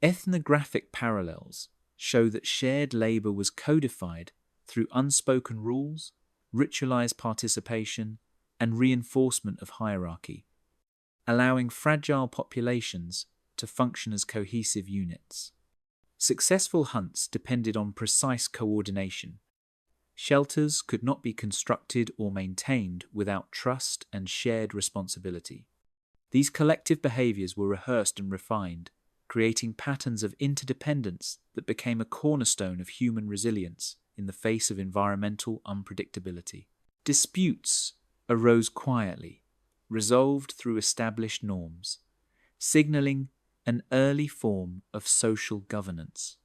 Ethnographic parallels show that shared labor was codified through unspoken rules, ritualized participation, and reinforcement of hierarchy, allowing fragile populations to function as cohesive units. Successful hunts depended on precise coordination. Shelters could not be constructed or maintained without trust and shared responsibility. These collective behaviors were rehearsed and refined, creating patterns of interdependence that became a cornerstone of human resilience in the face of environmental unpredictability. Disputes arose quietly, resolved through established norms, signaling an early form of social governance.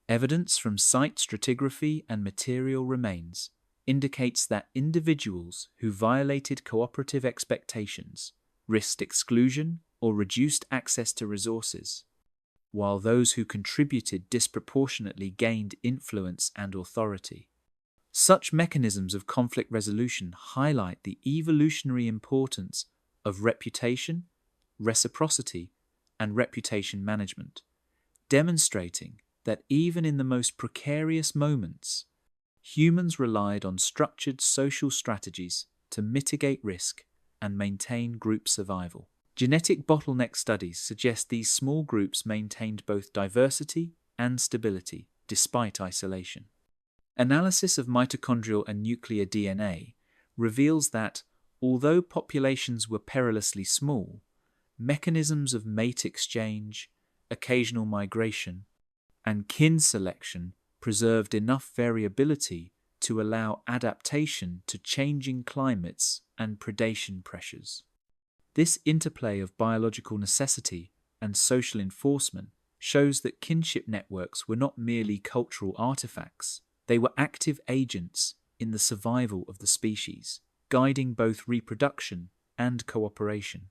Evidence from site stratigraphy and material remains indicates that individuals who violated cooperative expectations risked exclusion or reduced access to resources, while those who contributed disproportionately gained influence and authority. Such mechanisms of conflict resolution highlight the evolutionary importance of reputation, reciprocity, and reputation management, demonstrating that even in the most precarious moments, humans relied on structured social strategies to mitigate risk and maintain group survival. Genetic bottleneck studies suggest these small groups maintained both diversity and stability despite isolation. Analysis of mitochondrial and nuclear DNA reveals that, although populations were perilously small, mechanisms of mate exchange, occasional migration, and kin selection preserved enough variability to allow adaptation to changing climates and predation pressures. This interplay of biological necessity and social enforcement shows that kinship networks were not merely cultural artifacts, they were active agents in the survival of the species, guiding both reproduction and cooperation.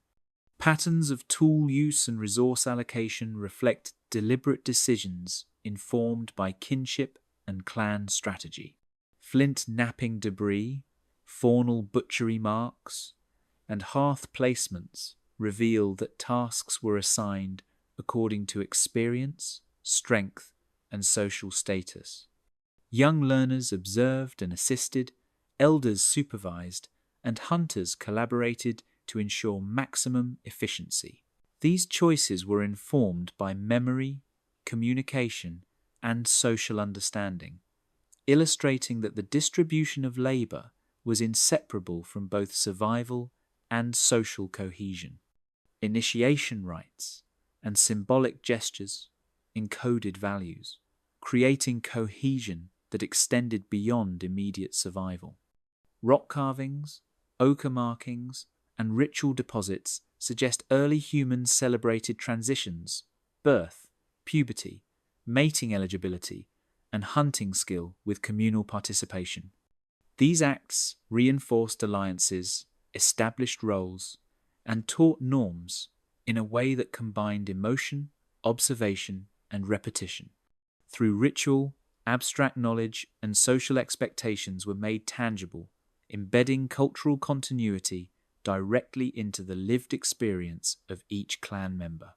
Patterns of tool use and resource allocation reflect deliberate decisions informed by kinship and clan strategy. Flint knapping debris, faunal butchery marks, and hearth placements reveal that tasks were assigned according to experience, strength, and social status. Young learners observed and assisted, elders supervised, and hunters collaborated to ensure maximum efficiency. These choices were informed by memory, communication, and social understanding, illustrating that the distribution of labor was inseparable from both survival and social cohesion. Initiation rites and symbolic gestures encoded values, creating cohesion that extended beyond immediate survival. Rock carvings, ochre markings, and ritual deposits suggest early humans celebrated transitions, birth, puberty, mating eligibility, and hunting skill with communal participation. These acts reinforced alliances, established roles, and taught norms in a way that combined emotion, observation, and repetition. Through ritual, abstract knowledge and social expectations were made tangible, embedding cultural continuity directly into the lived experience of each clan member.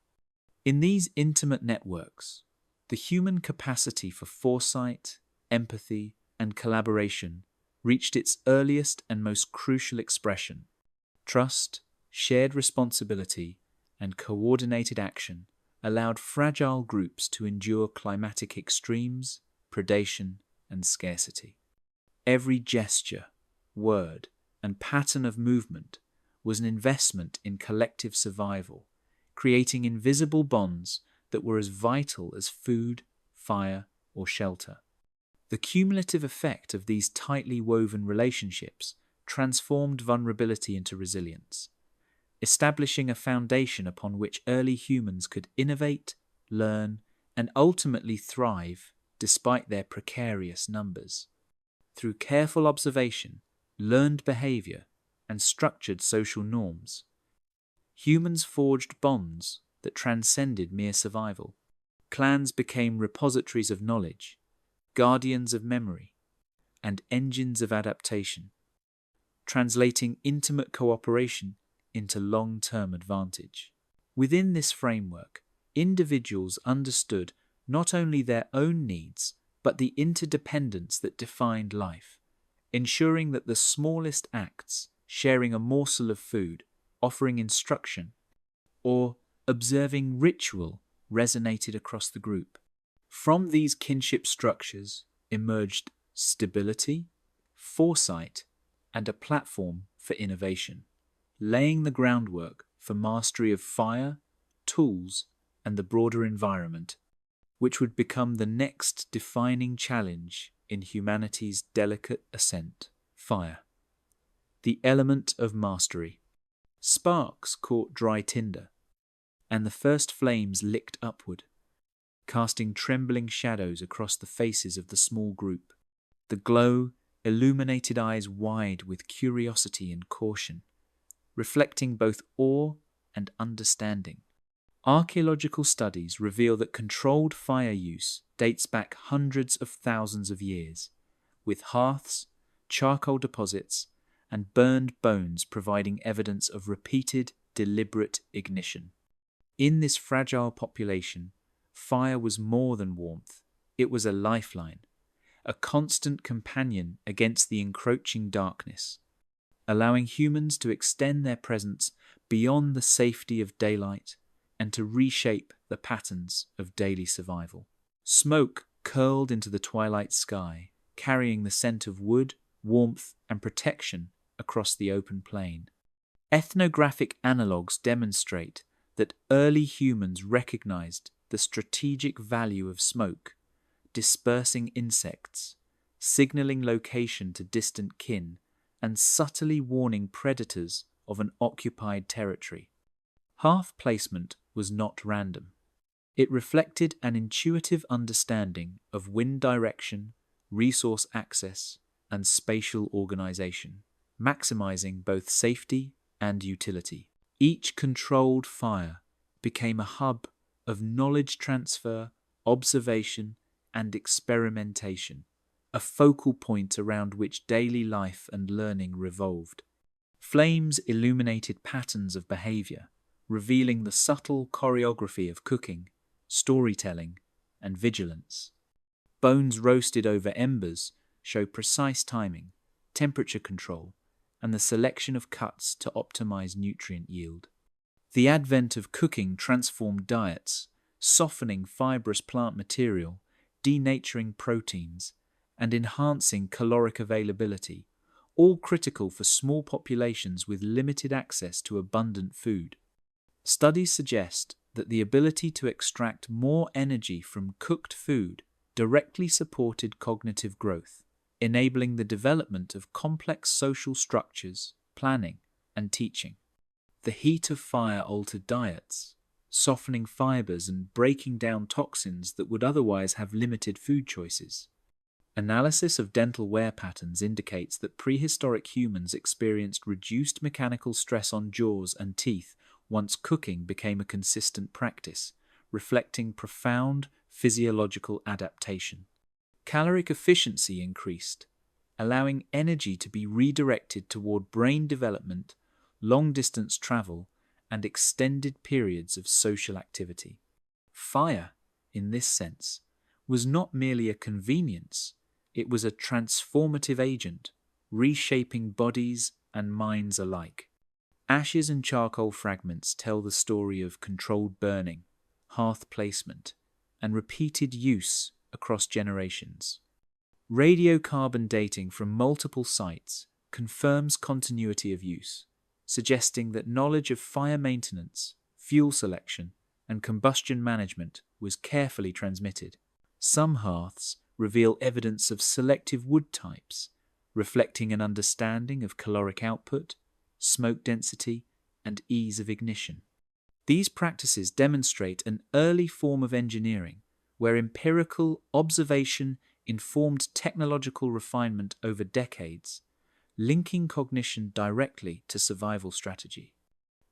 In these intimate networks, the human capacity for foresight, empathy, and collaboration reached its earliest and most crucial expression. Trust, shared responsibility, and coordinated action allowed fragile groups to endure climatic extremes, predation, and scarcity. Every gesture, word, and pattern of movement was an investment in collective survival, creating invisible bonds that were as vital as food, fire, or shelter. The cumulative effect of these tightly woven relationships transformed vulnerability into resilience, establishing a foundation upon which early humans could innovate, learn, and ultimately thrive despite their precarious numbers. Through careful observation, learned behavior, and structured social norms, humans forged bonds that transcended mere survival. Clans became repositories of knowledge, guardians of memory, and engines of adaptation, translating intimate cooperation into long-term advantage. Within this framework, individuals understood not only their own needs, but the interdependence that defined life, ensuring that the smallest acts, sharing a morsel of food, offering instruction, or observing ritual, resonated across the group. From these kinship structures emerged stability, foresight, and a platform for innovation, laying the groundwork for mastery of fire, tools, and the broader environment, which would become the next defining challenge in humanity's delicate ascent. Fire, the element of mastery. Sparks caught dry tinder, and the first flames licked upward, casting trembling shadows across the faces of the small group. The glow illuminated eyes wide with curiosity and caution, reflecting both awe and understanding. Archaeological studies reveal that controlled fire use dates back hundreds of thousands of years, with hearths, charcoal deposits, and burned bones providing evidence of repeated, deliberate ignition. In this fragile population, fire was more than warmth. It was a lifeline, a constant companion against the encroaching darkness, allowing humans to extend their presence beyond the safety of daylight and to reshape the patterns of daily survival. Smoke curled into the twilight sky, carrying the scent of wood, warmth, and protection across the open plain. Ethnographic analogues demonstrate that early humans recognized the strategic value of smoke, dispersing insects, signaling location to distant kin, and subtly warning predators of an occupied territory. Hearth placement was not random. It reflected an intuitive understanding of wind direction, resource access, and spatial organization, maximizing both safety and utility. Each controlled fire became a hub of knowledge transfer, observation, and experimentation, a focal point around which daily life and learning revolved. Flames illuminated patterns of behavior, revealing the subtle choreography of cooking, storytelling, and vigilance. Bones roasted over embers show precise timing, temperature control, and the selection of cuts to optimize nutrient yield. The advent of cooking transformed diets, softening fibrous plant material, denaturing proteins, and enhancing caloric availability, all critical for small populations with limited access to abundant food. Studies suggest that the ability to extract more energy from cooked food directly supported cognitive growth, enabling the development of complex social structures, planning, and teaching. The heat of fire altered diets, softening fibers and breaking down toxins that would otherwise have limited food choices. Analysis of dental wear patterns indicates that prehistoric humans experienced reduced mechanical stress on jaws and teeth once cooking became a consistent practice, reflecting profound physiological adaptation. Caloric efficiency increased, allowing energy to be redirected toward brain development, long-distance travel, and extended periods of social activity. Fire, in this sense, was not merely a convenience, it was a transformative agent, reshaping bodies and minds alike. Ashes and charcoal fragments tell the story of controlled burning, hearth placement, and repeated use across generations. Radiocarbon dating from multiple sites confirms continuity of use, suggesting that knowledge of fire maintenance, fuel selection, and combustion management was carefully transmitted. Some hearths reveal evidence of selective wood types, reflecting an understanding of caloric output, smoke density, and ease of ignition. These practices demonstrate an early form of engineering where empirical observation informed technological refinement over decades, linking cognition directly to survival strategy.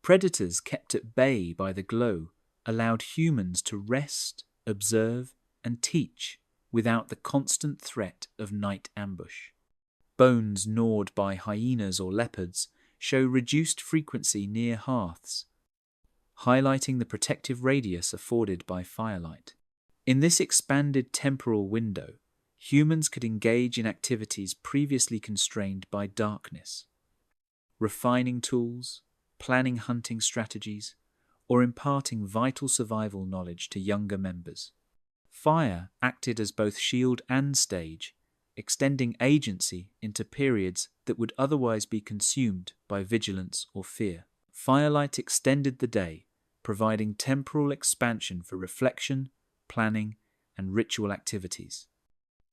Predators kept at bay by the glow allowed humans to rest, observe, and teach without the constant threat of night ambush. Bones gnawed by hyenas or leopards show reduced frequency near hearths, highlighting the protective radius afforded by firelight. In this expanded temporal window, humans could engage in activities previously constrained by darkness, refining tools, planning hunting strategies, or imparting vital survival knowledge to younger members. Fire acted as both shield and stage, extending agency into periods that would otherwise be consumed by vigilance or fear. Firelight extended the day, providing temporal expansion for reflection, planning, and ritual activities.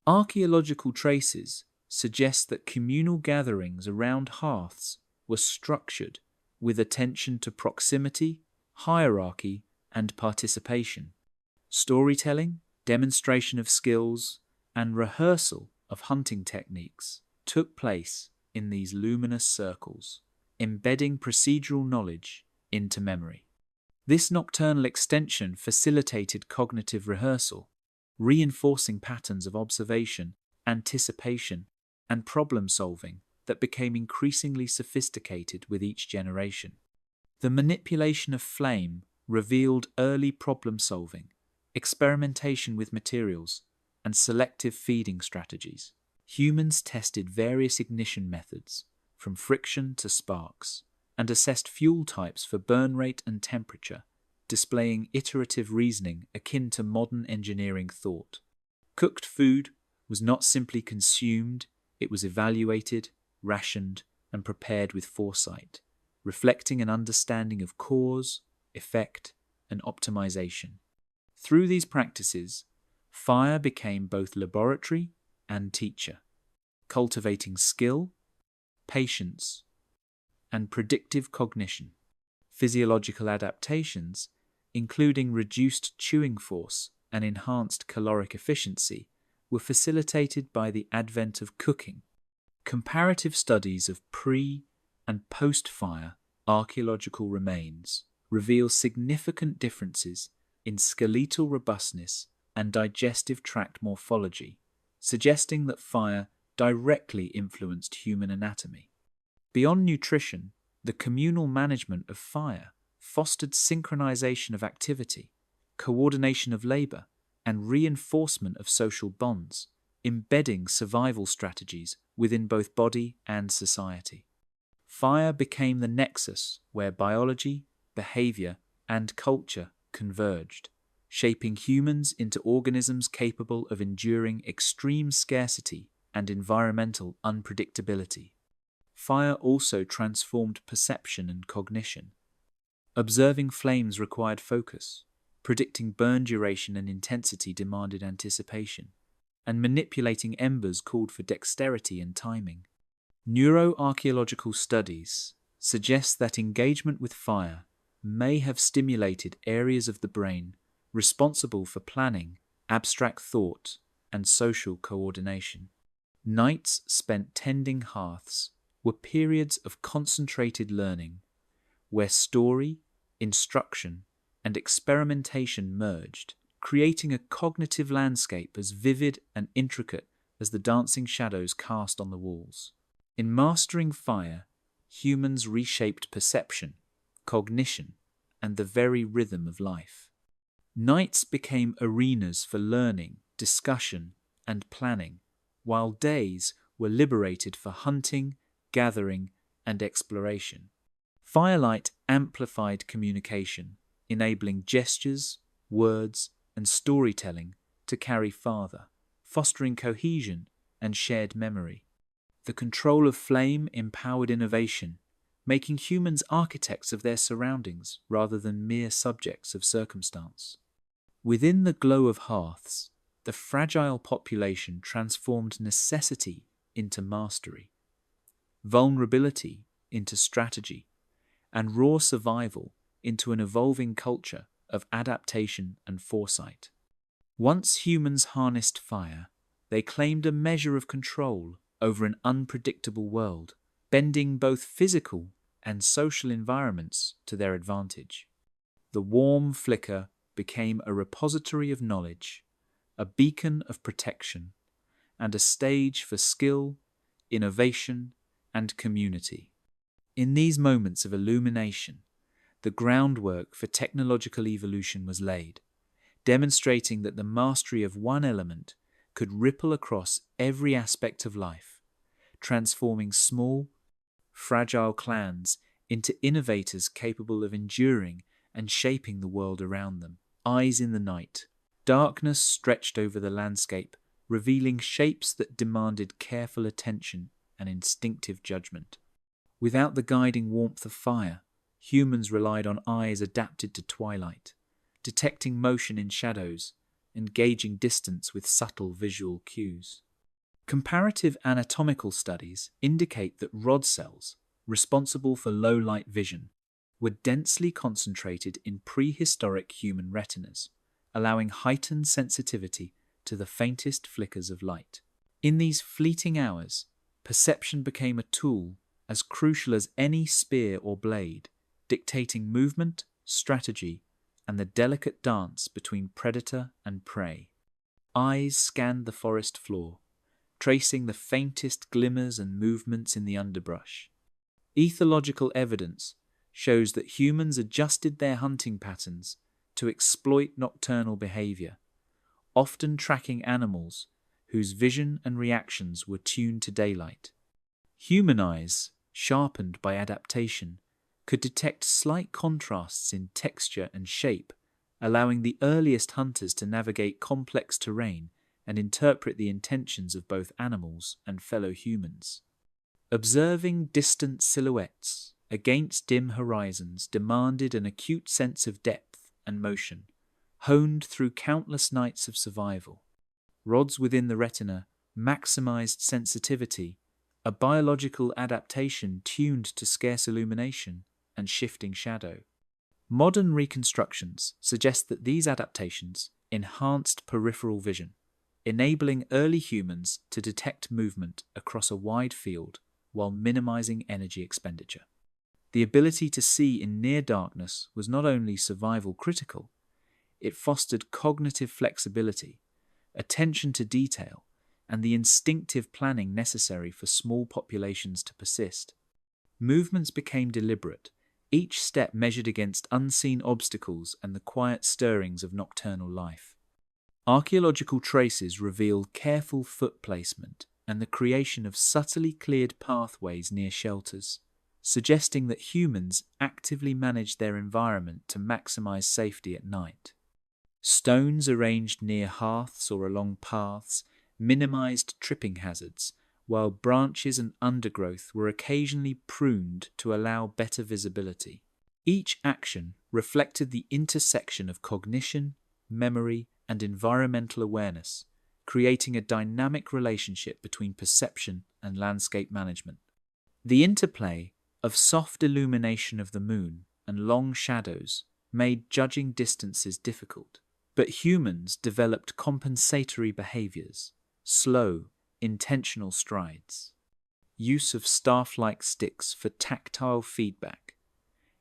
Archaeological traces suggest that communal gatherings around hearths were structured with attention to proximity, hierarchy, and participation. Storytelling, demonstration of skills, and rehearsal of hunting techniques took place in these luminous circles, embedding procedural knowledge into memory. This nocturnal extension facilitated cognitive rehearsal, reinforcing patterns of observation, anticipation, and problem-solving that became increasingly sophisticated with each generation. The manipulation of flame revealed early problem-solving, experimentation with materials, and selective feeding strategies. Humans tested various ignition methods, from friction to sparks, and assessed fuel types for burn rate and temperature, displaying iterative reasoning akin to modern engineering thought. Cooked food was not simply consumed, it was evaluated, rationed, and prepared with foresight, reflecting an understanding of cause, effect, and optimization. Through these practices, fire became both laboratory and teacher, cultivating skill, patience, and predictive cognition. Physiological adaptations, including reduced chewing force and enhanced caloric efficiency, were facilitated by the advent of cooking. Comparative studies of pre- and post-fire archaeological remains reveal significant differences in skeletal robustness and digestive tract morphology, suggesting that fire directly influenced human anatomy. Beyond nutrition, the communal management of fire fostered synchronization of activity, coordination of labor, and reinforcement of social bonds, embedding survival strategies within both body and society. Fire became the nexus where biology, behavior, and culture converged, shaping humans into organisms capable of enduring extreme scarcity and environmental unpredictability. Fire also transformed perception and cognition. Observing flames required focus, predicting burn duration and intensity demanded anticipation, and manipulating embers called for dexterity and timing. Neuroarchaeological studies suggest that engagement with fire may have stimulated areas of the brain responsible for planning, abstract thought, and social coordination. Nights spent tending hearths were periods of concentrated learning, where story, instruction, and experimentation merged, creating a cognitive landscape as vivid and intricate as the dancing shadows cast on the walls. In mastering fire, humans reshaped perception, cognition, and the very rhythm of life. Nights became arenas for learning, discussion, and planning, while days were liberated for hunting, gathering, and exploration. Firelight amplified communication, enabling gestures, words, and storytelling to carry farther, fostering cohesion and shared memory. The control of flame empowered innovation, making humans architects of their surroundings rather than mere subjects of circumstance. Within the glow of hearths, the fragile population transformed necessity into mastery, vulnerability into strategy, and raw survival into an evolving culture of adaptation and foresight. Once humans harnessed fire, they claimed a measure of control over an unpredictable world, bending both physical and social environments to their advantage. The warm flicker became a repository of knowledge, a beacon of protection, and a stage for skill, innovation, and community. In these moments of illumination, the groundwork for technological evolution was laid, demonstrating that the mastery of one element could ripple across every aspect of life, transforming small, fragile clans into innovators capable of enduring and shaping the world around them. Eyes in the night. Darkness stretched over the landscape, revealing shapes that demanded careful attention and instinctive judgment. Without the guiding warmth of fire, humans relied on eyes adapted to twilight, detecting motion in shadows and gauging distance with subtle visual cues. Comparative anatomical studies indicate that rod cells, responsible for low-light vision, were densely concentrated in prehistoric human retinas, allowing heightened sensitivity to the faintest flickers of light. In these fleeting hours, perception became a tool as crucial as any spear or blade, dictating movement, strategy, and the delicate dance between predator and prey. Eyes scanned the forest floor, tracing the faintest glimmers and movements in the underbrush. Ethological evidence shows that humans adjusted their hunting patterns to exploit nocturnal behavior, often tracking animals whose vision and reactions were tuned to daylight. Human eyes, sharpened by adaptation, could detect slight contrasts in texture and shape, allowing the earliest hunters to navigate complex terrain and interpret the intentions of both animals and fellow humans. Observing distant silhouettes against dim horizons demanded an acute sense of depth and motion, honed through countless nights of survival. Rods within the retina maximized sensitivity, a biological adaptation tuned to scarce illumination and shifting shadow. Modern reconstructions suggest that these adaptations enhanced peripheral vision, enabling early humans to detect movement across a wide field while minimizing energy expenditure. The ability to see in near darkness was not only survival critical, it fostered cognitive flexibility, attention to detail, and the instinctive planning necessary for small populations to persist. Movements became deliberate, each step measured against unseen obstacles and the quiet stirrings of nocturnal life. Archaeological traces reveal careful foot placement and the creation of subtly cleared pathways near shelters, suggesting that humans actively managed their environment to maximize safety at night. Stones arranged near hearths or along paths minimized tripping hazards, while branches and undergrowth were occasionally pruned to allow better visibility. Each action reflected the intersection of cognition, memory, and environmental awareness, creating a dynamic relationship between perception and landscape management. The interplay of soft illumination of the moon and long shadows made judging distances difficult, but humans developed compensatory behaviors, slow, intentional strides, use of staff-like sticks for tactile feedback,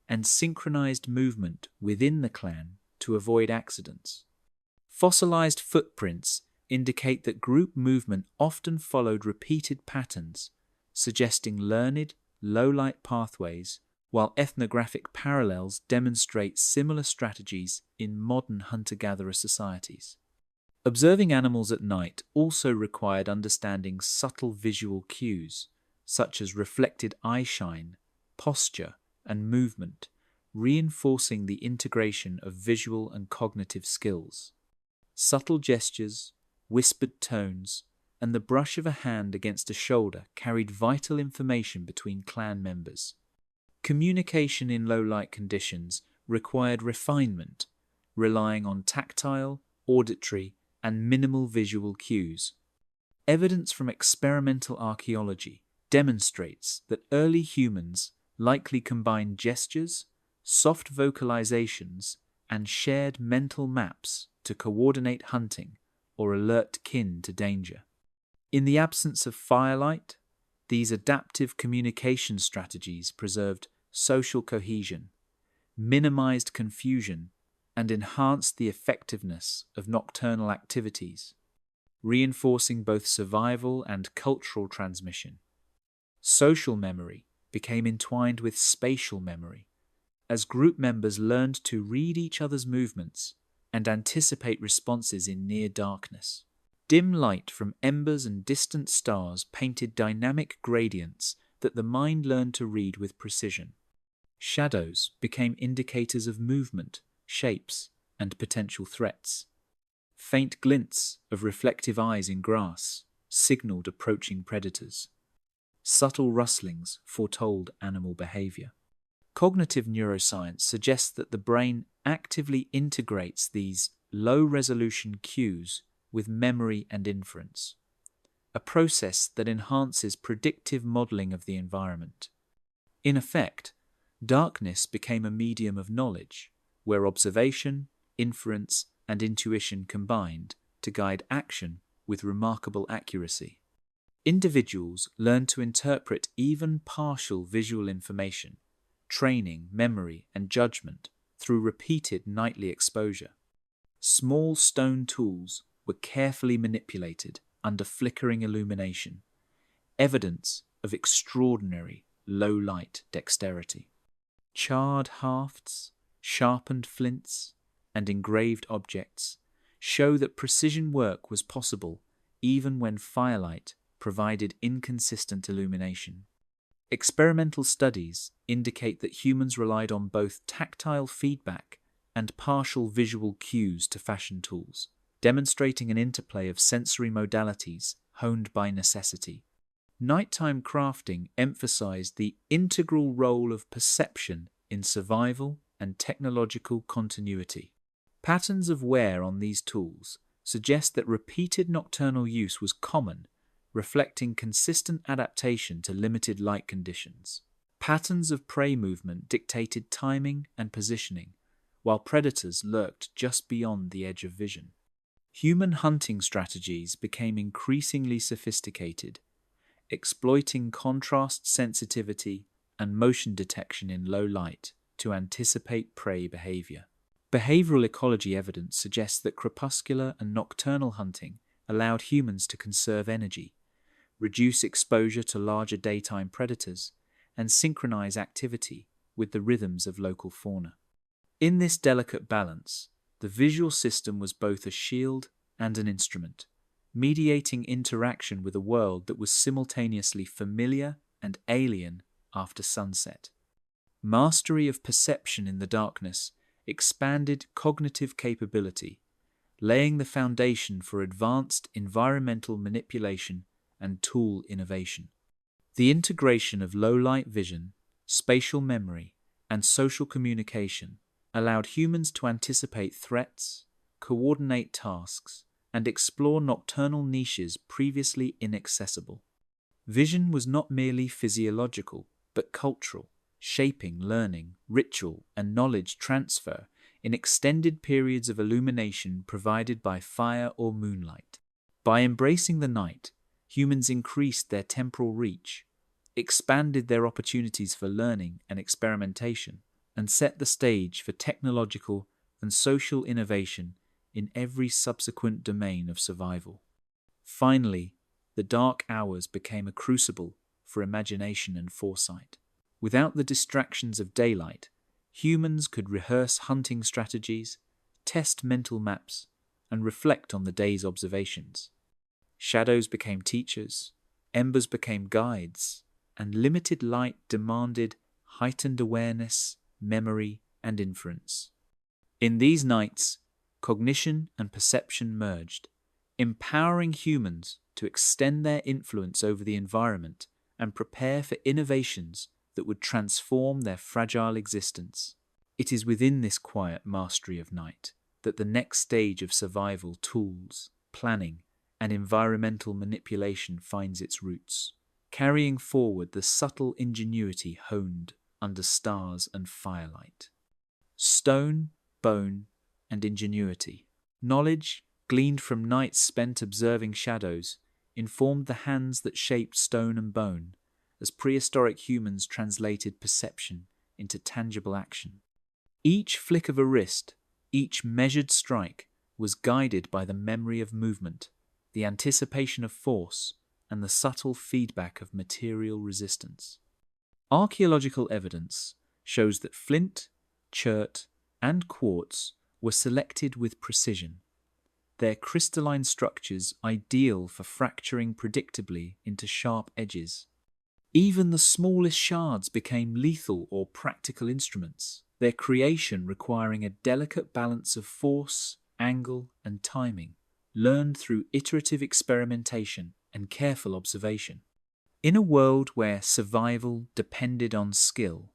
and synchronized movement within the clan to avoid accidents. Fossilized footprints indicate that group movement often followed repeated patterns, suggesting learned, low-light pathways, while ethnographic parallels demonstrate similar strategies in modern hunter-gatherer societies. Observing animals at night also required understanding subtle visual cues, such as reflected eye shine, posture, and movement, reinforcing the integration of visual and cognitive skills. Subtle gestures, whispered tones, and the brush of a hand against a shoulder carried vital information between clan members. Communication in low-light conditions required refinement, relying on tactile, auditory, and minimal visual cues. Evidence from experimental archaeology demonstrates that early humans likely combined gestures, soft vocalizations, and shared mental maps to coordinate hunting or alert kin to danger. In the absence of firelight, these adaptive communication strategies preserved social cohesion, minimized confusion, and enhanced the effectiveness of nocturnal activities, reinforcing both survival and cultural transmission. Social memory became entwined with spatial memory, as group members learned to read each other's movements and anticipate responses in near darkness. Dim light from embers and distant stars painted dynamic gradients that the mind learned to read with precision. Shadows became indicators of movement, shapes, and potential threats. Faint glints of reflective eyes in grass signaled approaching predators. Subtle rustlings foretold animal behavior. Cognitive neuroscience suggests that the brain actively integrates these low-resolution cues with memory and inference, a process that enhances predictive modeling of the environment. In effect, darkness became a medium of knowledge, where observation, inference, and intuition combined to guide action with remarkable accuracy. Individuals learn to interpret even partial visual information, training memory and judgment through repeated nightly exposure. Small stone tools were carefully manipulated under flickering illumination, evidence of extraordinary low-light dexterity. Charred hafts, sharpened flints, and engraved objects show that precision work was possible even when firelight provided inconsistent illumination. Experimental studies indicate that humans relied on both tactile feedback and partial visual cues to fashion tools, demonstrating an interplay of sensory modalities honed by necessity. Nighttime crafting emphasized the integral role of perception in survival and technological continuity. Patterns of wear on these tools suggest that repeated nocturnal use was common, reflecting consistent adaptation to limited light conditions. Patterns of prey movement dictated timing and positioning, while predators lurked just beyond the edge of vision. Human hunting strategies became increasingly sophisticated, exploiting contrast sensitivity and motion detection in low light to anticipate prey behavior. Behavioral ecology evidence suggests that crepuscular and nocturnal hunting allowed humans to conserve energy, reduce exposure to larger daytime predators, and synchronize activity with the rhythms of local fauna. In this delicate balance, the visual system was both a shield and an instrument, mediating interaction with a world that was simultaneously familiar and alien after sunset. Mastery of perception in the darkness expanded cognitive capability, laying the foundation for advanced environmental manipulation and tool innovation. The integration of low-light vision, spatial memory, and social communication allowed humans to anticipate threats, coordinate tasks, and explore nocturnal niches previously inaccessible. Vision was not merely physiological, but cultural, shaping learning, ritual, and knowledge transfer in extended periods of illumination provided by fire or moonlight. By embracing the night, humans increased their temporal reach, expanded their opportunities for learning and experimentation, and set the stage for technological and social innovation in every subsequent domain of survival. Finally, the dark hours became a crucible for imagination and foresight. Without the distractions of daylight, humans could rehearse hunting strategies, test mental maps, and reflect on the day's observations. Shadows became teachers, embers became guides, and limited light demanded heightened awareness, memory, and inference. In these nights, cognition and perception merged, empowering humans to extend their influence over the environment and prepare for innovations that would transform their fragile existence. It is within this quiet mastery of night that the next stage of survival tools, planning, and environmental manipulation finds its roots, carrying forward the subtle ingenuity honed under stars and firelight. Stone, bone, and ingenuity. Knowledge, gleaned from nights spent observing shadows, informed the hands that shaped stone and bone, as prehistoric humans translated perception into tangible action. Each flick of a wrist, each measured strike, was guided by the memory of movement, the anticipation of force, and the subtle feedback of material resistance. Archaeological evidence shows that flint, chert, and quartz were selected with precision, their crystalline structures ideal for fracturing predictably into sharp edges. Even the smallest shards became lethal or practical instruments, their creation requiring a delicate balance of force, angle, and timing, learned through iterative experimentation and careful observation. In a world where survival depended on skill,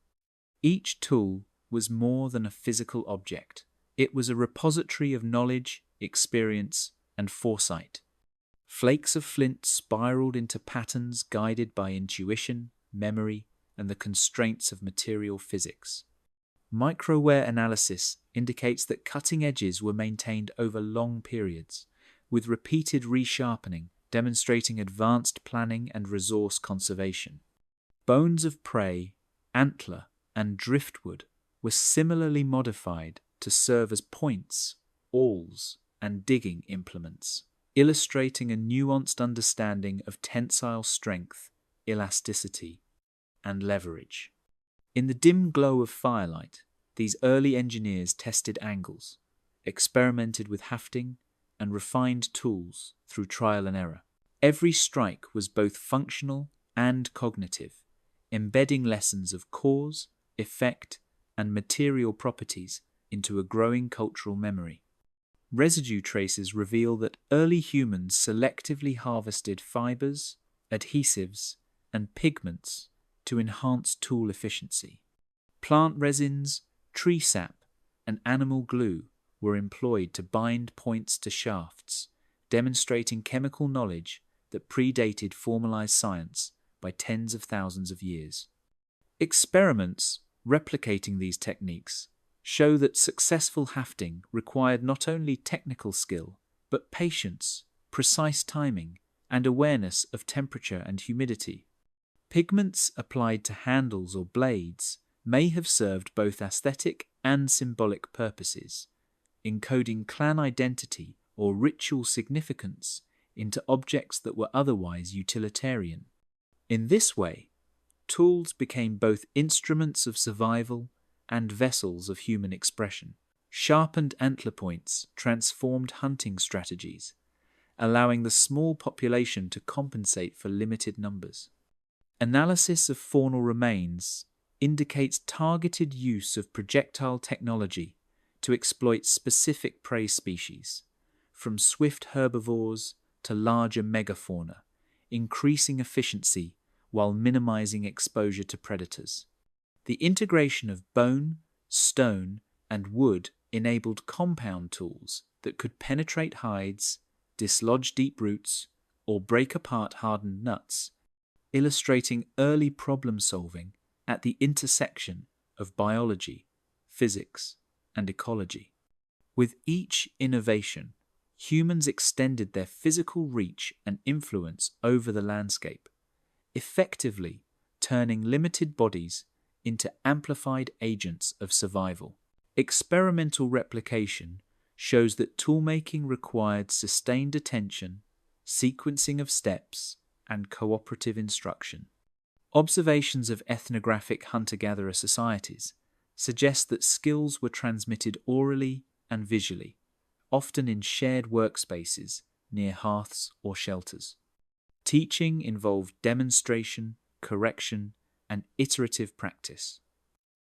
each tool was more than a physical object. It was a repository of knowledge, experience, and foresight. Flakes of flint spiraled into patterns guided by intuition, memory, and the constraints of material physics. Microwear analysis indicates that cutting edges were maintained over long periods, with repeated resharpening demonstrating advanced planning and resource conservation. Bones of prey, antler, and driftwood were similarly modified to serve as points, awls, and digging implements, illustrating a nuanced understanding of tensile strength, elasticity, and leverage. In the dim glow of firelight, these early engineers tested angles, experimented with hafting, and refined tools through trial and error. Every strike was both functional and cognitive, embedding lessons of cause, effect, and material properties into a growing cultural memory. Residue traces reveal that early humans selectively harvested fibers, adhesives, and pigments to enhance tool efficiency. Plant resins, tree sap, and animal glue were employed to bind points to shafts, demonstrating chemical knowledge that predated formalized science by tens of thousands of years. Experiments replicating these techniques show that successful hafting required not only technical skill, but patience, precise timing, and awareness of temperature and humidity. Pigments applied to handles or blades may have served both aesthetic and symbolic purposes, encoding clan identity or ritual significance into objects that were otherwise utilitarian. In this way, tools became both instruments of survival and vessels of human expression. Sharpened antler points transformed hunting strategies, allowing the small population to compensate for limited numbers. Analysis of faunal remains indicates targeted use of projectile technology to exploit specific prey species, from swift herbivores to larger megafauna, increasing efficiency while minimizing exposure to predators. The integration of bone, stone, and wood enabled compound tools that could penetrate hides, dislodge deep roots, or break apart hardened nuts, illustrating early problem-solving at the intersection of biology, physics, and ecology. With each innovation, humans extended their physical reach and influence over the landscape, effectively turning limited bodies into amplified agents of survival. Experimental replication shows that toolmaking required sustained attention, sequencing of steps, and cooperative instruction. Observations of ethnographic hunter-gatherer societies suggest that skills were transmitted orally and visually, often in shared workspaces near hearths or shelters. Teaching involved demonstration, correction, and iterative practice,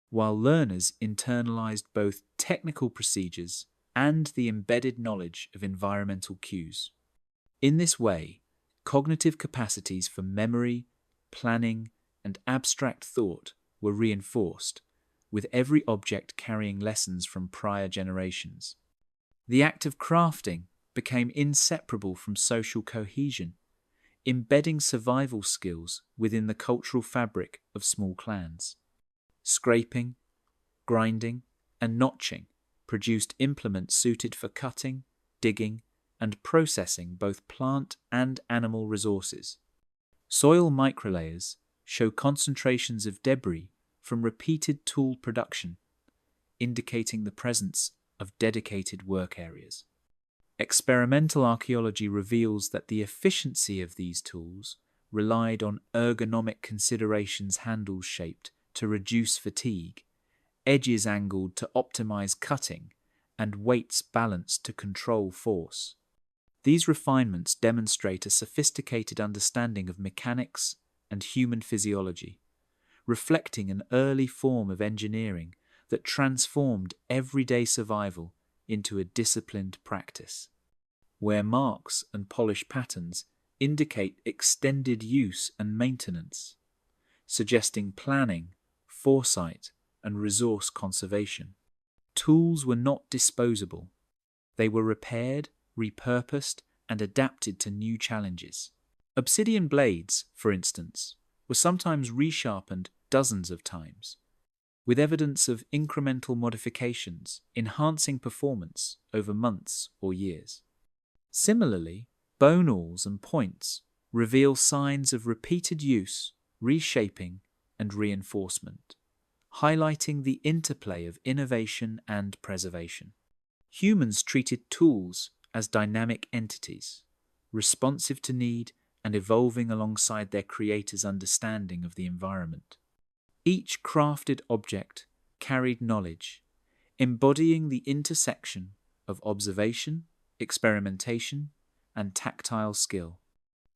while learners internalized both technical procedures and the embedded knowledge of environmental cues. In this way, cognitive capacities for memory, planning, and abstract thought were reinforced, with every object carrying lessons from prior generations. The act of crafting became inseparable from social cohesion, embedding survival skills within the cultural fabric of small clans. scraping, grinding, and notching produced implements suited for cutting, digging, and processing both plant and animal resources. Soil microlayers show concentrations of debris from repeated tool production, indicating the presence of dedicated work areas. Experimental archaeology reveals that the efficiency of these tools relied on ergonomic considerations: handles shaped to reduce fatigue, edges angled to optimize cutting, and weights balanced to control force. These refinements demonstrate a sophisticated understanding of mechanics and human physiology, reflecting an early form of engineering that transformed everyday survival into a disciplined practice, where marks and polished patterns indicate extended use and maintenance, suggesting planning, foresight, and resource conservation. Tools were not disposable. They were repaired, repurposed, and adapted to new challenges. Obsidian blades, for instance, were sometimes resharpened dozens of times, with evidence of incremental modifications enhancing performance over months or years. Similarly, bone awls and points reveal signs of repeated use, reshaping, and reinforcement, highlighting the interplay of innovation and preservation. Humans treated tools as dynamic entities, responsive to need and evolving alongside their creator's understanding of the environment. Each crafted object carried knowledge, embodying the intersection of observation, experimentation, and tactile skill.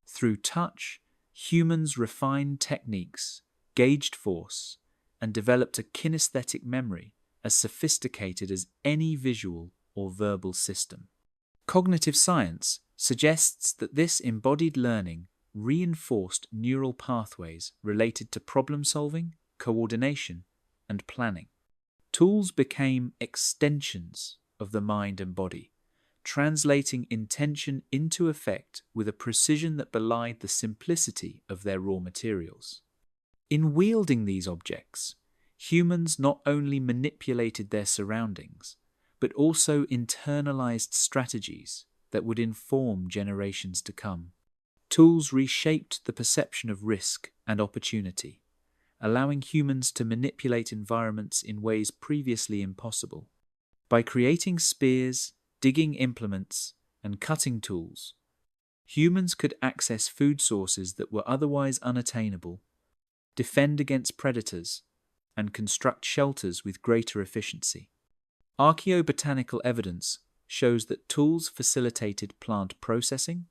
Through touch, humans refined techniques, gauged force, and developed a kinesthetic memory as sophisticated as any visual or verbal system. Cognitive science suggests that this embodied learning reinforced neural pathways related to problem-solving, coordination, and planning. Tools became extensions of the mind and body, translating intention into effect with a precision that belied the simplicity of their raw materials. In wielding these objects, humans not only manipulated their surroundings, but also internalized strategies that would inform generations to come. Tools reshaped the perception of risk and opportunity, allowing humans to manipulate environments in ways previously impossible. By creating spears, digging implements, and cutting tools, humans could access food sources that were otherwise unattainable, defend against predators, and construct shelters with greater efficiency. Archaeobotanical evidence shows that tools facilitated plant processing,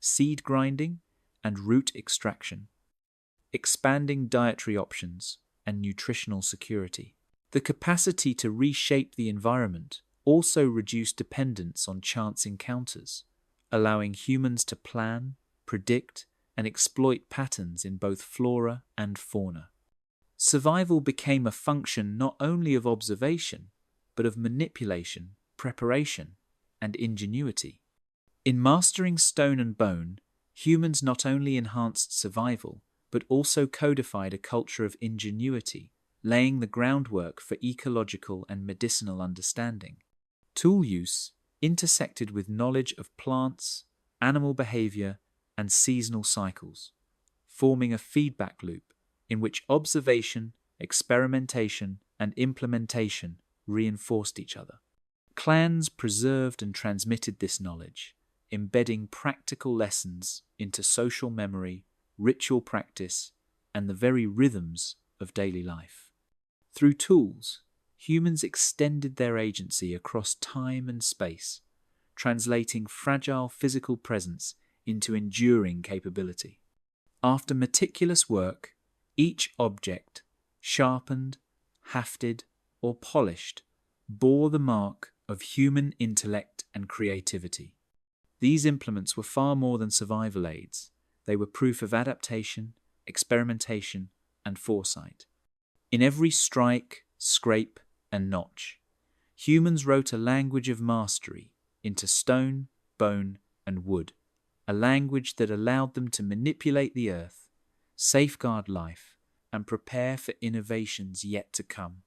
seed grinding, and root extraction, expanding dietary options and nutritional security. The capacity to reshape the environment also reduced dependence on chance encounters, allowing humans to plan, predict, and exploit patterns in both flora and fauna. Survival became a function not only of observation, but of manipulation, preparation, and ingenuity. In mastering stone and bone, humans not only enhanced survival, but also codified a culture of ingenuity, laying the groundwork for ecological and medicinal understanding. Tool use intersected with knowledge of plants, animal behavior, and seasonal cycles, forming a feedback loop in which observation, experimentation, and implementation reinforced each other. Clans preserved and transmitted this knowledge, embedding practical lessons into social memory, ritual practice, and the very rhythms of daily life. Through tools, humans extended their agency across time and space, translating fragile physical presence into enduring capability. After meticulous work, each object, sharpened, hafted, or polished, bore the mark of human intellect and creativity. These implements were far more than survival aids. They were proof of adaptation, experimentation, and foresight. In every strike, scrape, and notch, humans wrote a language of mastery into stone, bone, and wood, a language that allowed them to manipulate the earth, safeguard life, and prepare for innovations yet to come.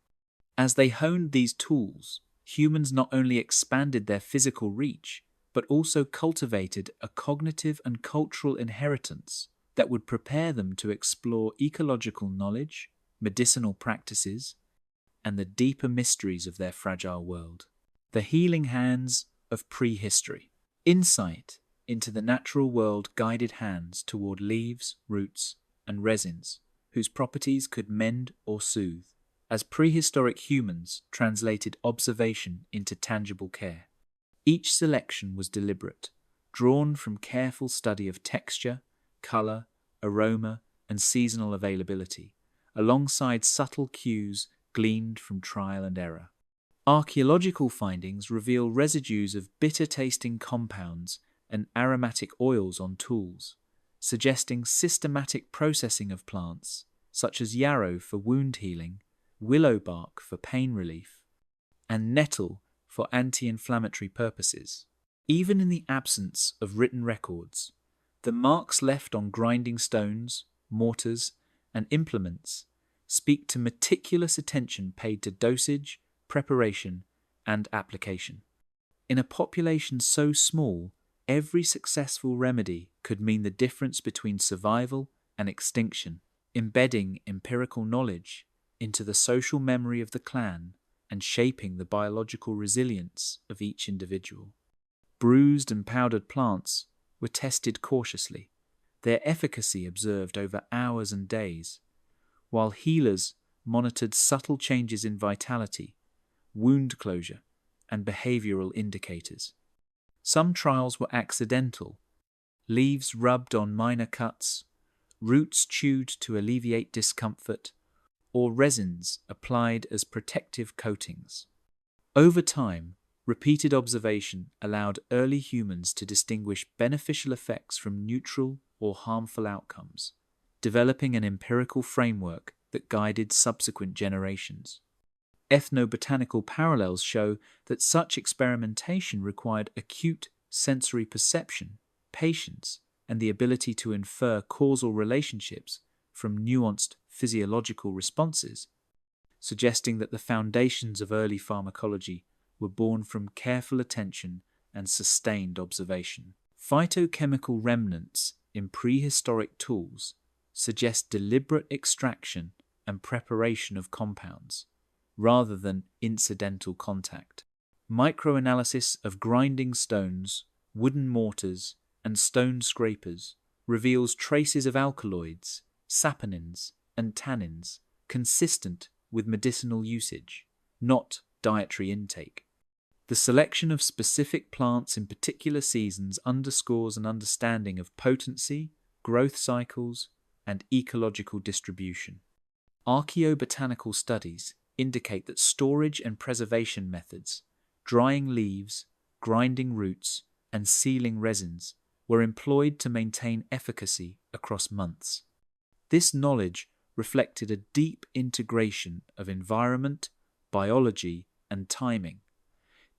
As they honed these tools, humans not only expanded their physical reach, but also cultivated a cognitive and cultural inheritance that would prepare them to explore ecological knowledge, medicinal practices, and the deeper mysteries of their fragile world. The healing hands of prehistory. Insight into the natural world guided hands toward leaves, roots, and resins, whose properties could mend or soothe, as prehistoric humans translated observation into tangible care. Each selection was deliberate, drawn from careful study of texture, color, aroma, and seasonal availability, alongside subtle cues gleaned from trial and error. Archaeological findings reveal residues of bitter-tasting compounds and aromatic oils on tools, suggesting systematic processing of plants, such as yarrow for wound healing, willow bark for pain relief, and nettle for anti-inflammatory purposes. Even in the absence of written records, the marks left on grinding stones, mortars, and implements speak to meticulous attention paid to dosage, preparation, and application. In a population so small, every successful remedy could mean the difference between survival and extinction, embedding empirical knowledge into the social memory of the clan and shaping the biological resilience of each individual. Bruised and powdered plants were tested cautiously, their efficacy observed over hours and days, while healers monitored subtle changes in vitality, wound closure, and behavioral indicators. Some trials were accidental, leaves rubbed on minor cuts, roots chewed to alleviate discomfort, or resins applied as protective coatings. Over time, repeated observation allowed early humans to distinguish beneficial effects from neutral or harmful outcomes, developing an empirical framework that guided subsequent generations. Ethnobotanical parallels show that such experimentation required acute sensory perception, patience, and the ability to infer causal relationships from nuanced physiological responses, suggesting that the foundations of early pharmacology were born from careful attention and sustained observation. Phytochemical remnants in prehistoric tools suggest deliberate extraction and preparation of compounds, rather than incidental contact. Microanalysis of grinding stones, wooden mortars, and stone scrapers reveals traces of alkaloids, saponins, and tannins consistent with medicinal usage, not dietary intake. The selection of specific plants in particular seasons underscores an understanding of potency, growth cycles, and ecological distribution. Archaeobotanical studies indicate that storage and preservation methods, drying leaves, grinding roots, and sealing resins, were employed to maintain efficacy across months. This knowledge reflected a deep integration of environment, biology, and timing,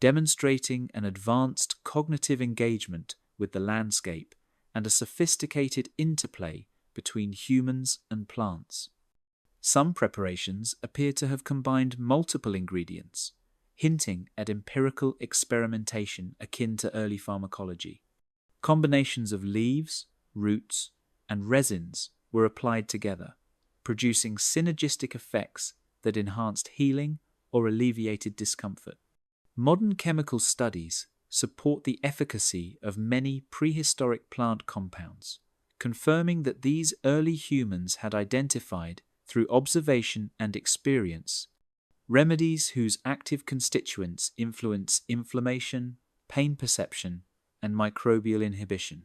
demonstrating an advanced cognitive engagement with the landscape and a sophisticated interplay between humans and plants. Some preparations appear to have combined multiple ingredients, hinting at empirical experimentation akin to early pharmacology. Combinations of leaves, roots, and resins were applied together, producing synergistic effects that enhanced healing or alleviated discomfort. Modern chemical studies support the efficacy of many prehistoric plant compounds, confirming that these early humans had identified, through observation and experience, remedies whose active constituents influence inflammation, pain perception, and microbial inhibition.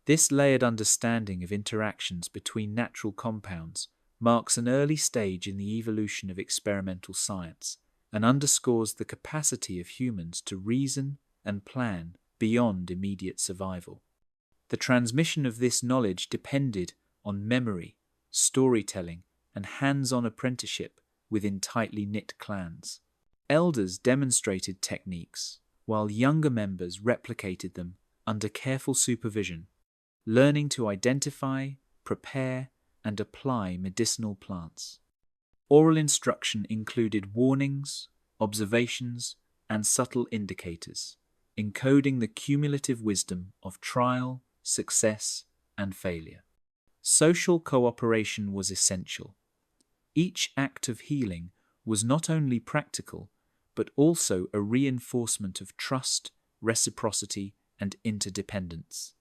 This layered understanding of interactions between natural compounds marks an early stage in the evolution of experimental science and underscores the capacity of humans to reason and plan beyond immediate survival. The transmission of this knowledge depended on memory, storytelling, and hands-on apprenticeship within tightly knit clans. Elders demonstrated techniques, while younger members replicated them under careful supervision, learning to identify, prepare, and apply medicinal plants. Oral instruction included warnings, observations, and subtle indicators, encoding the cumulative wisdom of trial, success, and failure. Social cooperation was essential. Each act of healing was not only practical, but also a reinforcement of trust, reciprocity, and interdependence.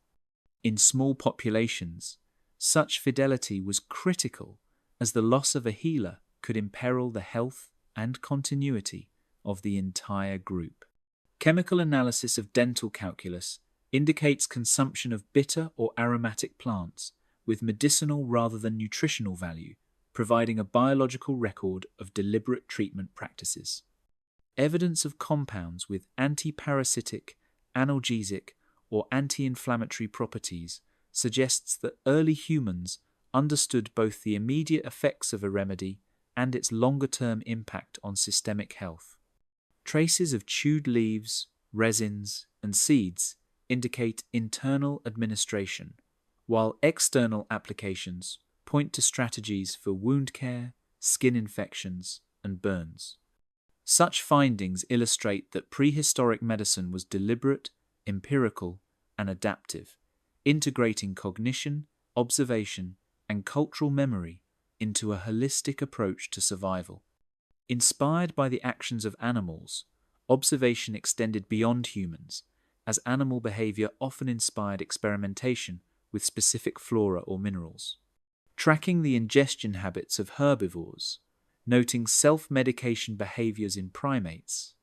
In small populations, such fidelity was critical, as the loss of a healer could imperil the health and continuity of the entire group. Chemical analysis of dental calculus indicates consumption of bitter or aromatic plants with medicinal rather than nutritional value, providing a biological record of deliberate treatment practices. Evidence of compounds with antiparasitic, analgesic, or anti-inflammatory properties suggests that early humans understood both the immediate effects of a remedy and its longer-term impact on systemic health. Traces of chewed leaves, resins, and seeds indicate internal administration, while external applications point to strategies for wound care, skin infections, and burns. Such findings illustrate that prehistoric medicine was deliberate, empirical, and adaptive, integrating cognition, observation, and cultural memory into a holistic approach to survival. Inspired by the actions of animals, observation extended beyond humans, as animal behavior often inspired experimentation with specific flora or minerals. Tracking the ingestion habits of herbivores, noting self-medication behaviors in primates,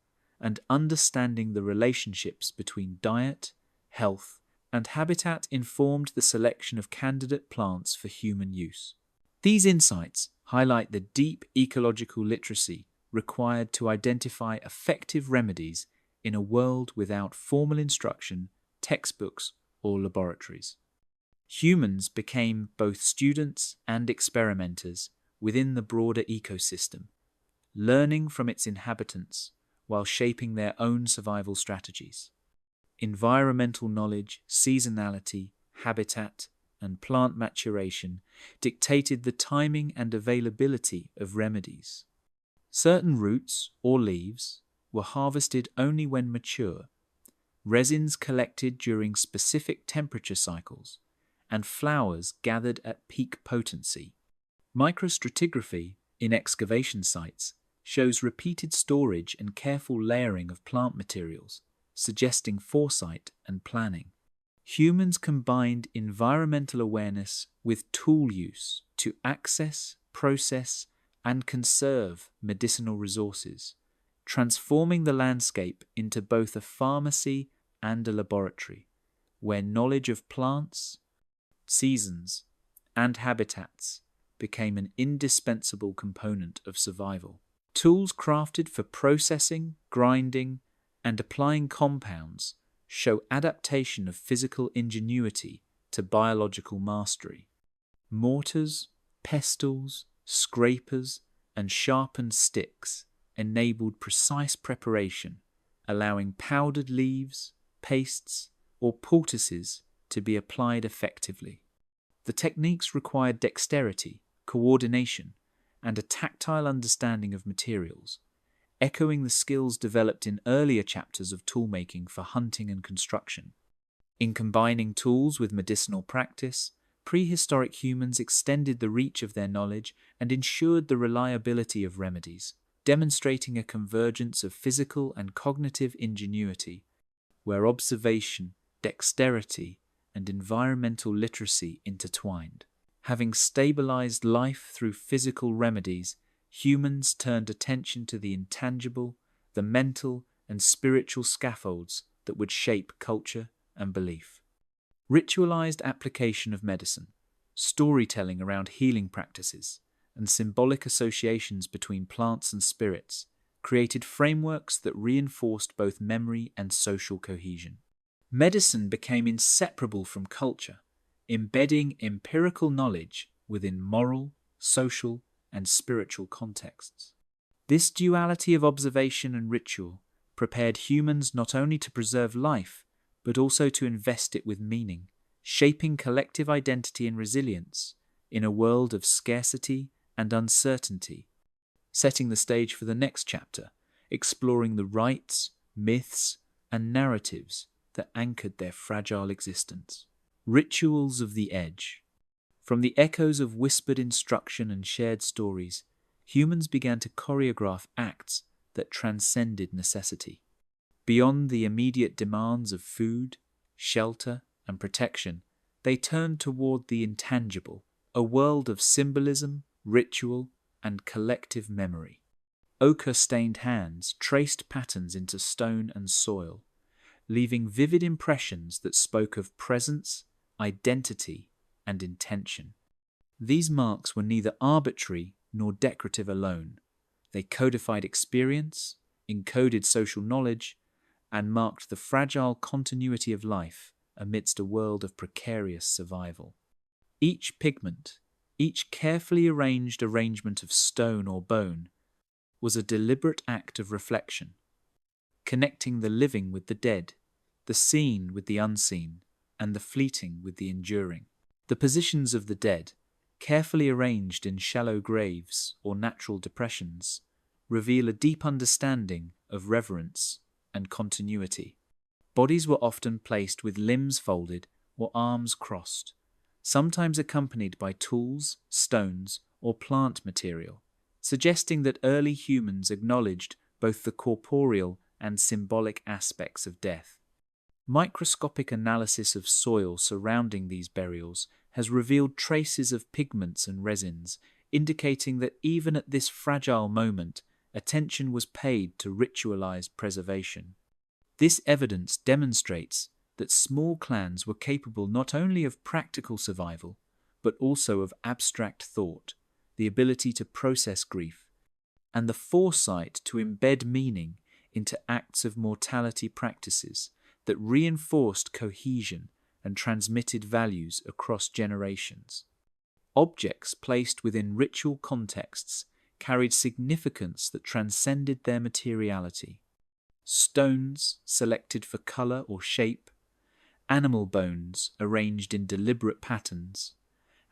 and understanding the relationships between diet, health, and habitat informed the selection of candidate plants for human use. These insights highlight the deep ecological literacy required to identify effective remedies in a world without formal instruction, textbooks, or laboratories. Humans became both students and experimenters within the broader ecosystem, learning from its inhabitants while shaping their own survival strategies. Environmental knowledge, seasonality, habitat, and plant maturation dictated the timing and availability of remedies. Certain roots or leaves were harvested only when mature, resins collected during specific temperature cycles, and flowers gathered at peak potency. Microstratigraphy in excavation sites shows repeated storage and careful layering of plant materials, suggesting foresight and planning. Humans combined environmental awareness with tool use to access, process, and conserve medicinal resources, transforming the landscape into both a pharmacy and a laboratory, where knowledge of plants, seasons, and habitats became an indispensable component of survival. Tools crafted for processing, grinding, and applying compounds show adaptation of physical ingenuity to biological mastery. Mortars, pestles, scrapers, and sharpened sticks enabled precise preparation, allowing powdered leaves, pastes, or poultices to be applied effectively. The techniques required dexterity, coordination, and a tactile understanding of materials, echoing the skills developed in earlier chapters of toolmaking for hunting and construction. In combining tools with medicinal practice, prehistoric humans extended the reach of their knowledge and ensured the reliability of remedies, demonstrating a convergence of physical and cognitive ingenuity, where observation, dexterity, and environmental literacy intertwined. Having stabilized life through physical remedies, humans turned attention to the intangible, the mental, and spiritual scaffolds that would shape culture and belief. Ritualized application of medicine, storytelling around healing practices, and symbolic associations between plants and spirits created frameworks that reinforced both memory and social cohesion. Medicine became inseparable from culture, embedding empirical knowledge within moral, social, and spiritual contexts. This duality of observation and ritual prepared humans not only to preserve life, but also to invest it with meaning, shaping collective identity and resilience in a world of scarcity and uncertainty, setting the stage for the next chapter, exploring the rites, myths, and narratives that anchored their fragile existence. Rituals of the Edge. From the echoes of whispered instruction and shared stories, humans began to choreograph acts that transcended necessity. Beyond the immediate demands of food, shelter, and protection, they turned toward the intangible, a world of symbolism, ritual, and collective memory. Ochre-stained hands traced patterns into stone and soil, leaving vivid impressions that spoke of presence, identity, and intention. These marks were neither arbitrary nor decorative alone. They codified experience, encoded social knowledge, and marked the fragile continuity of life amidst a world of precarious survival. Each pigment, each carefully arranged arrangement of stone or bone, was a deliberate act of reflection, connecting the living with the dead, the seen with the unseen, and the fleeting with the enduring. The positions of the dead, carefully arranged in shallow graves or natural depressions, reveal a deep understanding of reverence and continuity. Bodies were often placed with limbs folded or arms crossed, sometimes accompanied by tools, stones, or plant material, suggesting that early humans acknowledged both the corporeal and symbolic aspects of death. Microscopic analysis of soil surrounding these burials has revealed traces of pigments and resins, indicating that even at this fragile moment, attention was paid to ritualized preservation. This evidence demonstrates that small clans were capable not only of practical survival, but also of abstract thought, the ability to process grief, and the foresight to embed meaning into acts of mortality practices that reinforced cohesion and transmitted values across generations. Objects placed within ritual contexts carried significance that transcended their materiality. Stones selected for color or shape, animal bones arranged in deliberate patterns,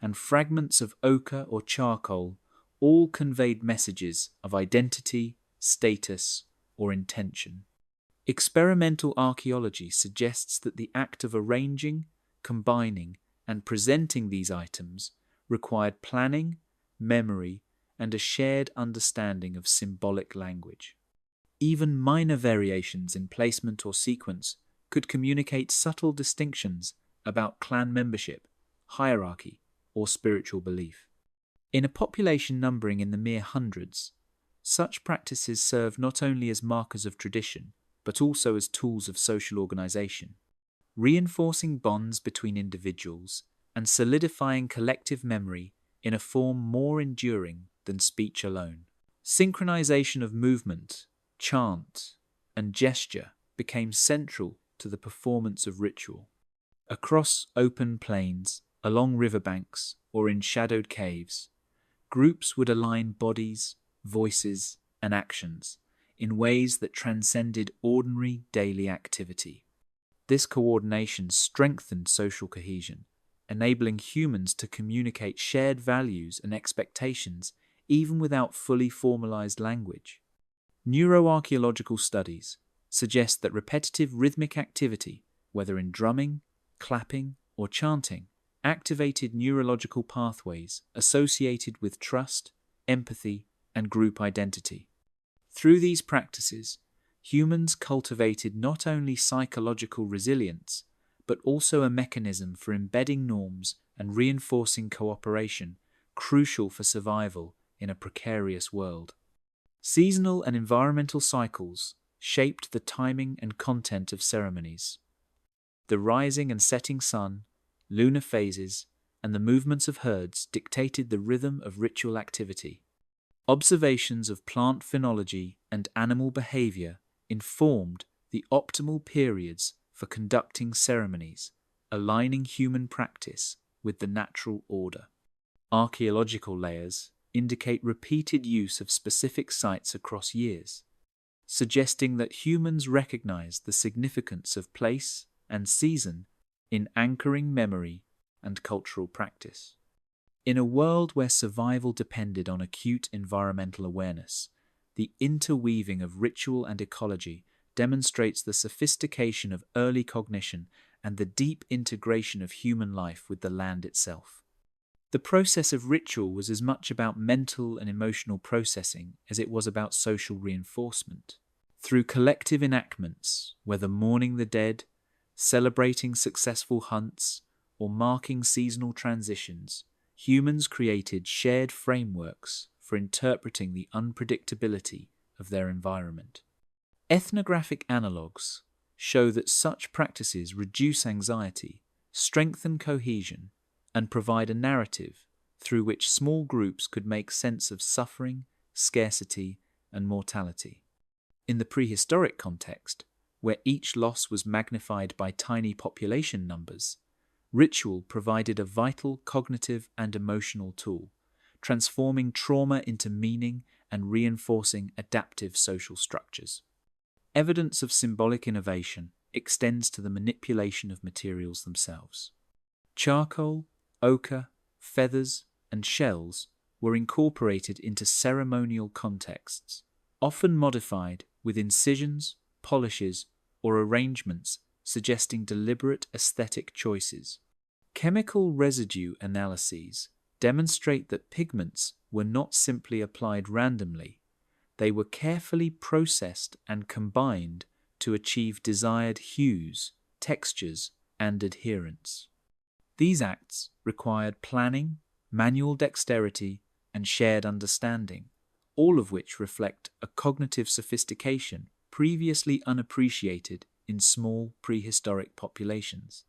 and fragments of ochre or charcoal all conveyed messages of identity, status, or intention. Experimental archaeology suggests that the act of arranging, combining, and presenting these items required planning, memory, and a shared understanding of symbolic language. Even minor variations in placement or sequence could communicate subtle distinctions about clan membership, hierarchy, or spiritual belief. In a population numbering in the mere hundreds, such practices serve not only as markers of tradition, but also as tools of social organization, reinforcing bonds between individuals and solidifying collective memory in a form more enduring than speech alone. Synchronization of movement, chant, and gesture became central to the performance of ritual. Across open plains, along riverbanks, or in shadowed caves, groups would align bodies, voices, and actions in ways that transcended ordinary daily activity. This coordination strengthened social cohesion, enabling humans to communicate shared values and expectations even without fully formalized language. Neuroarchaeological studies suggest that repetitive rhythmic activity, whether in drumming, clapping, or chanting, activated neurological pathways associated with trust, empathy, and group identity. Through these practices, humans cultivated not only psychological resilience, but also a mechanism for embedding norms and reinforcing cooperation, crucial for survival in a precarious world. Seasonal and environmental cycles shaped the timing and content of ceremonies. The rising and setting sun, lunar phases, and the movements of herds dictated the rhythm of ritual activity. Observations of plant phenology and animal behavior informed the optimal periods for conducting ceremonies, aligning human practice with the natural order. Archaeological layers indicate repeated use of specific sites across years, suggesting that humans recognized the significance of place and season in anchoring memory and cultural practice. In a world where survival depended on acute environmental awareness, the interweaving of ritual and ecology demonstrates the sophistication of early cognition and the deep integration of human life with the land itself. The process of ritual was as much about mental and emotional processing as it was about social reinforcement. Through collective enactments, whether mourning the dead, celebrating successful hunts, or marking seasonal transitions, humans created shared frameworks for interpreting the unpredictability of their environment. Ethnographic analogues show that such practices reduce anxiety, strengthen cohesion, and provide a narrative through which small groups could make sense of suffering, scarcity, and mortality. In the prehistoric context, where each loss was magnified by tiny population numbers, ritual provided a vital cognitive and emotional tool, transforming trauma into meaning and reinforcing adaptive social structures. Evidence of symbolic innovation extends to the manipulation of materials themselves. Charcoal, ochre, feathers, and shells were incorporated into ceremonial contexts, often modified with incisions, polishes, or arrangements suggesting deliberate aesthetic choices. Chemical residue analyses demonstrate that pigments were not simply applied randomly. They were carefully processed and combined to achieve desired hues, textures, and adherence. These acts required planning, manual dexterity, and shared understanding, all of which reflect a cognitive sophistication previously unappreciated in small prehistoric populations.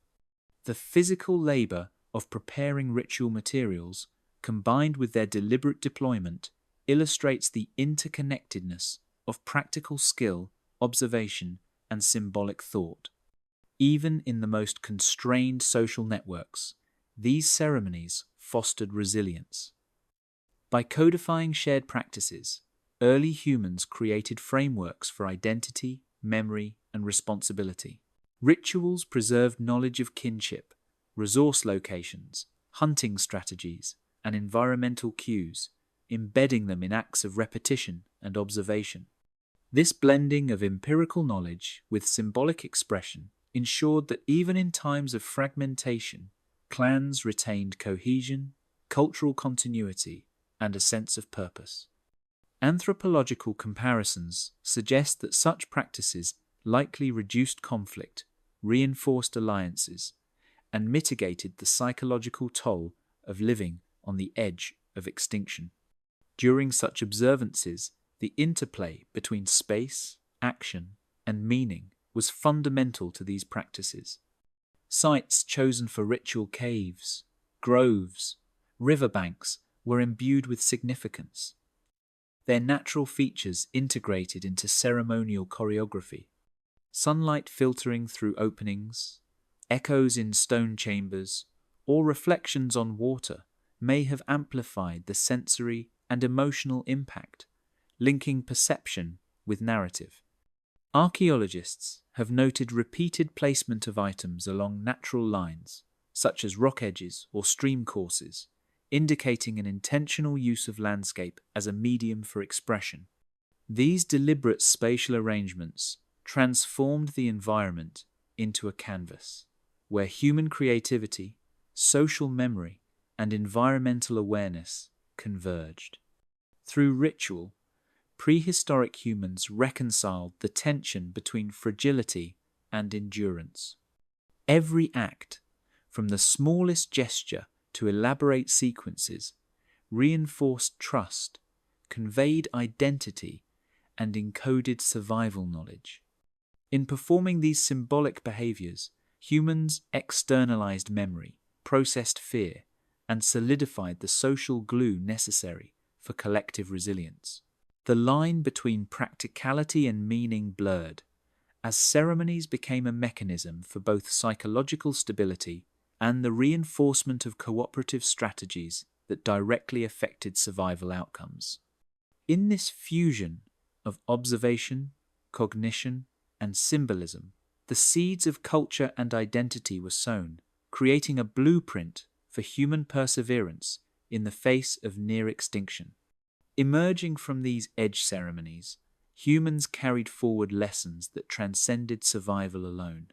The physical labor of preparing ritual materials, combined with their deliberate deployment, illustrates the interconnectedness of practical skill, observation, and symbolic thought. Even in the most constrained social networks, these ceremonies fostered resilience. By codifying shared practices, early humans created frameworks for identity, memory, and responsibility. Rituals preserved knowledge of kinship, resource locations, hunting strategies, and environmental cues, embedding them in acts of repetition and observation. This blending of empirical knowledge with symbolic expression ensured that even in times of fragmentation, clans retained cohesion, cultural continuity, and a sense of purpose. Anthropological comparisons suggest that such practices likely reduced conflict, reinforced alliances, and mitigated the psychological toll of living on the edge of extinction. During such observances, the interplay between space, action, and meaning was fundamental to these practices. Sites chosen for ritual caves, groves, riverbanks were imbued with significance. Their natural features integrated into ceremonial choreography. Sunlight filtering through openings, echoes in stone chambers, or reflections on water may have amplified the sensory and emotional impact, linking perception with narrative. Archaeologists have noted repeated placement of items along natural lines, such as rock edges or stream courses, indicating an intentional use of landscape as a medium for expression. These deliberate spatial arrangements transformed the environment into a canvas, where human creativity, social memory, and environmental awareness converged. Through ritual, prehistoric humans reconciled the tension between fragility and endurance. Every act, from the smallest gesture to elaborate sequences, reinforced trust, conveyed identity, and encoded survival knowledge. In performing these symbolic behaviors, humans externalized memory, processed fear, and solidified the social glue necessary for collective resilience. The line between practicality and meaning blurred, as ceremonies became a mechanism for both psychological stability and the reinforcement of cooperative strategies that directly affected survival outcomes. In this fusion of observation, cognition, and symbolism, the seeds of culture and identity were sown, creating a blueprint for human perseverance in the face of near extinction. Emerging from these edge ceremonies, humans carried forward lessons that transcended survival alone.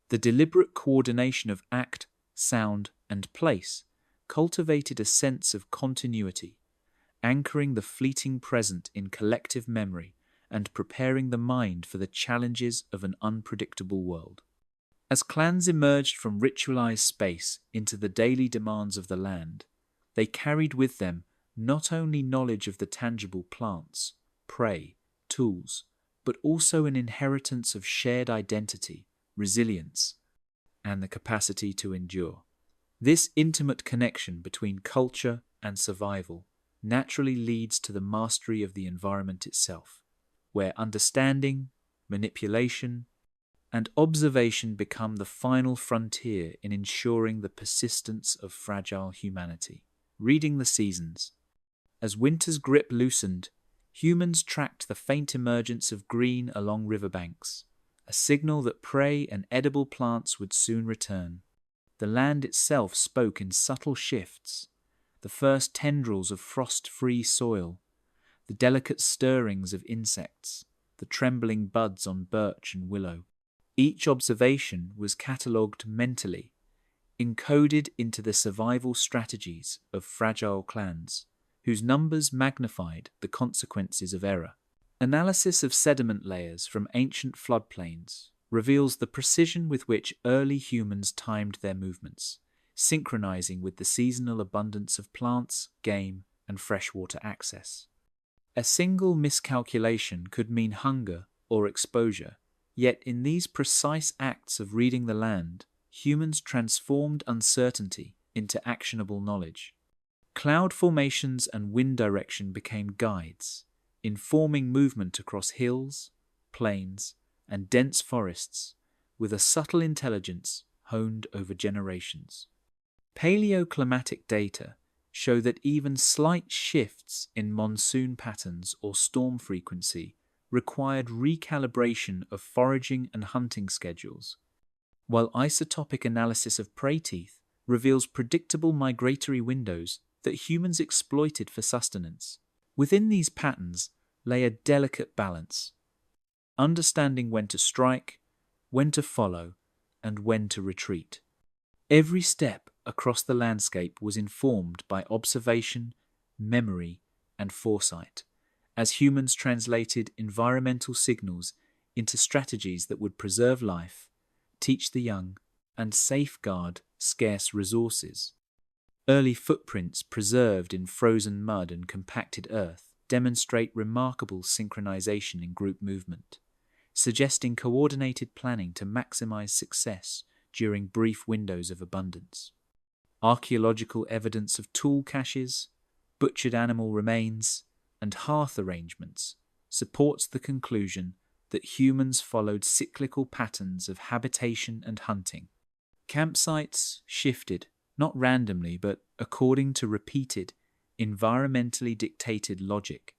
The deliberate coordination of act, sound, and place cultivated a sense of continuity, anchoring the fleeting present in collective memory and preparing the mind for the challenges of an unpredictable world. As clans emerged from ritualized space into the daily demands of the land, they carried with them not only knowledge of the tangible plants, prey, tools, but also an inheritance of shared identity, resilience, and the capacity to endure. This intimate connection between culture and survival naturally leads to the mastery of the environment itself, where understanding, manipulation, and observation become the final frontier in ensuring the persistence of fragile humanity. Reading the seasons. As winter's grip loosened, humans tracked the faint emergence of green along riverbanks, a signal that prey and edible plants would soon return. The land itself spoke in subtle shifts, the first tendrils of frost-free soil, the delicate stirrings of insects, the trembling buds on birch and willow. Each observation was catalogued mentally, encoded into the survival strategies of fragile clans, whose numbers magnified the consequences of error. Analysis of sediment layers from ancient floodplains reveals the precision with which early humans timed their movements, synchronizing with the seasonal abundance of plants, game, and freshwater access. A single miscalculation could mean hunger or exposure, yet in these precise acts of reading the land, humans transformed uncertainty into actionable knowledge. Cloud formations and wind direction became guides, informing movement across hills, plains, and dense forests with a subtle intelligence honed over generations. Paleoclimatic data show that even slight shifts in monsoon patterns or storm frequency required recalibration of foraging and hunting schedules, while isotopic analysis of prey teeth reveals predictable migratory windows that humans exploited for sustenance. Within these patterns lay a delicate balance, understanding when to strike, when to follow, and when to retreat. Every step across the landscape was informed by observation, memory, and foresight, as humans translated environmental signals into strategies that would preserve life, teach the young, and safeguard scarce resources. Early footprints preserved in frozen mud and compacted earth demonstrate remarkable synchronization in group movement, suggesting coordinated planning to maximize success during brief windows of abundance. Archaeological evidence of tool caches, butchered animal remains, and hearth arrangements supports the conclusion that humans followed cyclical patterns of habitation and hunting. Campsites shifted, not randomly but according to repeated, environmentally dictated logic,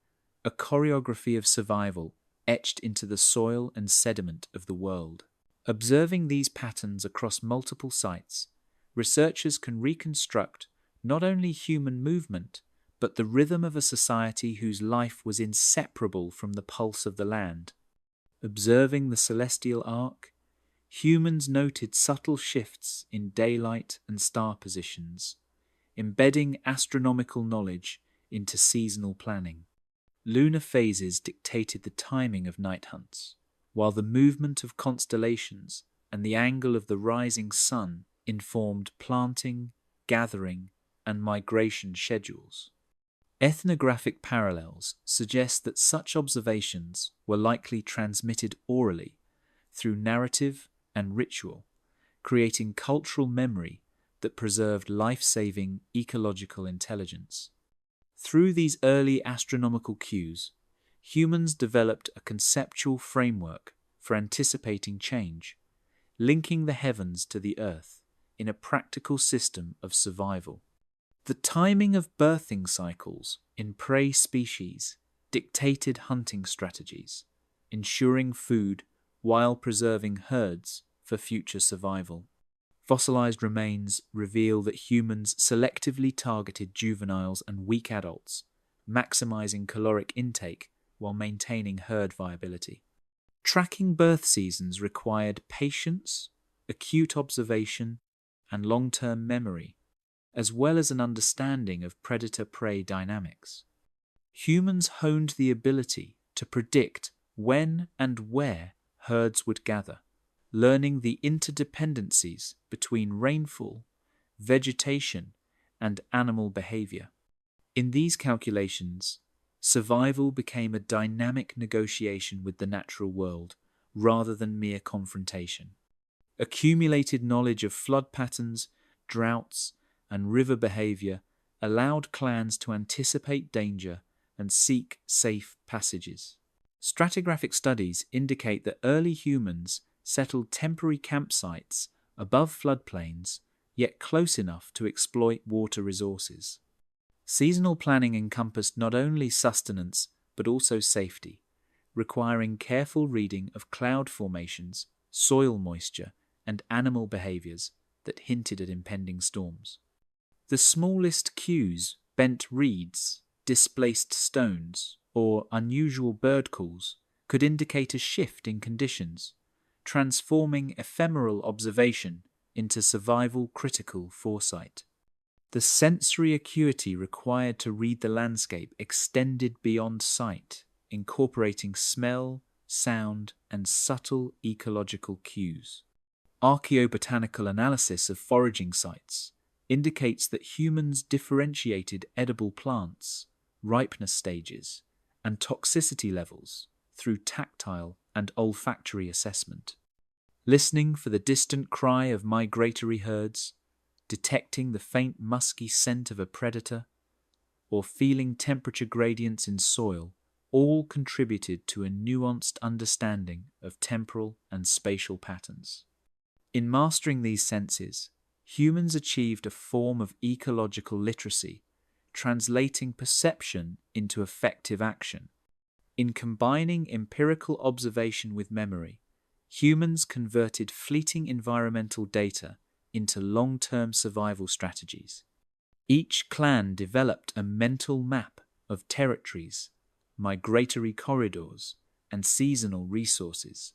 a choreography of survival etched into the soil and sediment of the world. Observing these patterns across multiple sites, researchers can reconstruct not only human movement, but the rhythm of a society whose life was inseparable from the pulse of the land. Observing the celestial arc, humans noted subtle shifts in daylight and star positions, embedding astronomical knowledge into seasonal planning. Lunar phases dictated the timing of night hunts, while the movement of constellations and the angle of the rising sun informed planting, gathering, and migration schedules. Ethnographic parallels suggest that such observations were likely transmitted orally through narrative and ritual, creating cultural memory that preserved life-saving ecological intelligence. Through these early astronomical cues, humans developed a conceptual framework for anticipating change, linking the heavens to the earth in a practical system of survival. The timing of birthing cycles in prey species dictated hunting strategies, ensuring food while preserving herds for future survival. Fossilized remains reveal that humans selectively targeted juveniles and weak adults, maximizing caloric intake while maintaining herd viability. Tracking birth seasons required patience, acute observation, and long-term memory, as well as an understanding of predator-prey dynamics. Humans honed the ability to predict when and where herds would gather, learning the interdependencies between rainfall, vegetation, and animal behavior. In these calculations, survival became a dynamic negotiation with the natural world rather than mere confrontation. Accumulated knowledge of flood patterns, droughts, and river behavior allowed clans to anticipate danger and seek safe passages. Stratigraphic studies indicate that early humans settled temporary campsites above floodplains, yet close enough to exploit water resources. Seasonal planning encompassed not only sustenance but also safety, requiring careful reading of cloud formations, soil moisture, and animal behaviors that hinted at impending storms. The smallest cues, bent reeds, displaced stones, or unusual bird calls could indicate a shift in conditions, transforming ephemeral observation into survival-critical foresight. The sensory acuity required to read the landscape extended beyond sight, incorporating smell, sound, and subtle ecological cues. Archaeobotanical analysis of foraging sites indicates that humans differentiated edible plants, ripeness stages, and toxicity levels through tactile and olfactory assessment. Listening for the distant cry of migratory herds, detecting the faint musky scent of a predator, or feeling temperature gradients in soil all contributed to a nuanced understanding of temporal and spatial patterns. In mastering these senses, humans achieved a form of ecological literacy, translating perception into effective action. In combining empirical observation with memory, humans converted fleeting environmental data into long-term survival strategies. Each clan developed a mental map of territories, migratory corridors, and seasonal resources,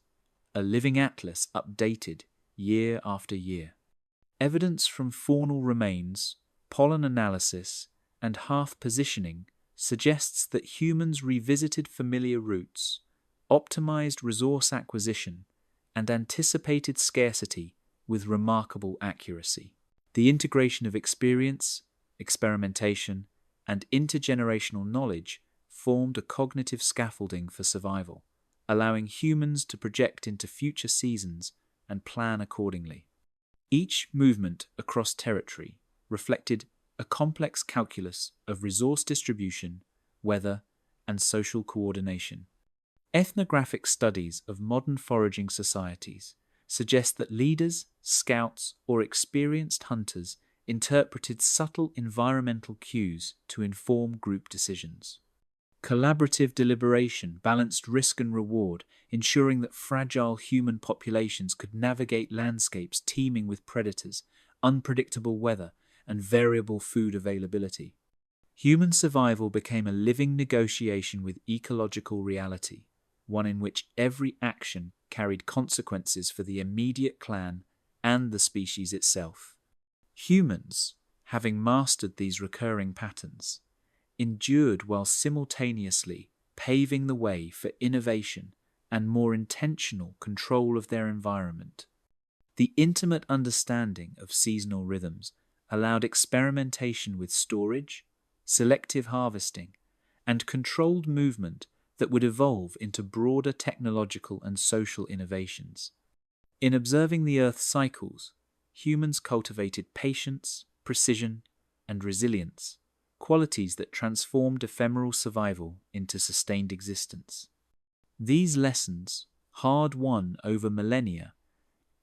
a living atlas updated year after year. Evidence from faunal remains, pollen analysis, and hearth positioning suggests that humans revisited familiar routes, optimized resource acquisition, and anticipated scarcity with remarkable accuracy. The integration of experience, experimentation, and intergenerational knowledge formed a cognitive scaffolding for survival, allowing humans to project into future seasons and plan accordingly. Each movement across territory reflected a complex calculus of resource distribution, weather, and social coordination. Ethnographic studies of modern foraging societies suggest that leaders, scouts, or experienced hunters interpreted subtle environmental cues to inform group decisions. Collaborative deliberation balanced risk and reward, ensuring that fragile human populations could navigate landscapes teeming with predators, unpredictable weather, and variable food availability. Human survival became a living negotiation with ecological reality, one in which every action carried consequences for the immediate clan and the species itself. Humans, having mastered these recurring patterns, endured while simultaneously paving the way for innovation and more intentional control of their environment. The intimate understanding of seasonal rhythms allowed experimentation with storage, selective harvesting, and controlled movement that would evolve into broader technological and social innovations. In observing the Earth's cycles, humans cultivated patience, precision, and resilience, qualities that transformed ephemeral survival into sustained existence. These lessons, hard-won over millennia,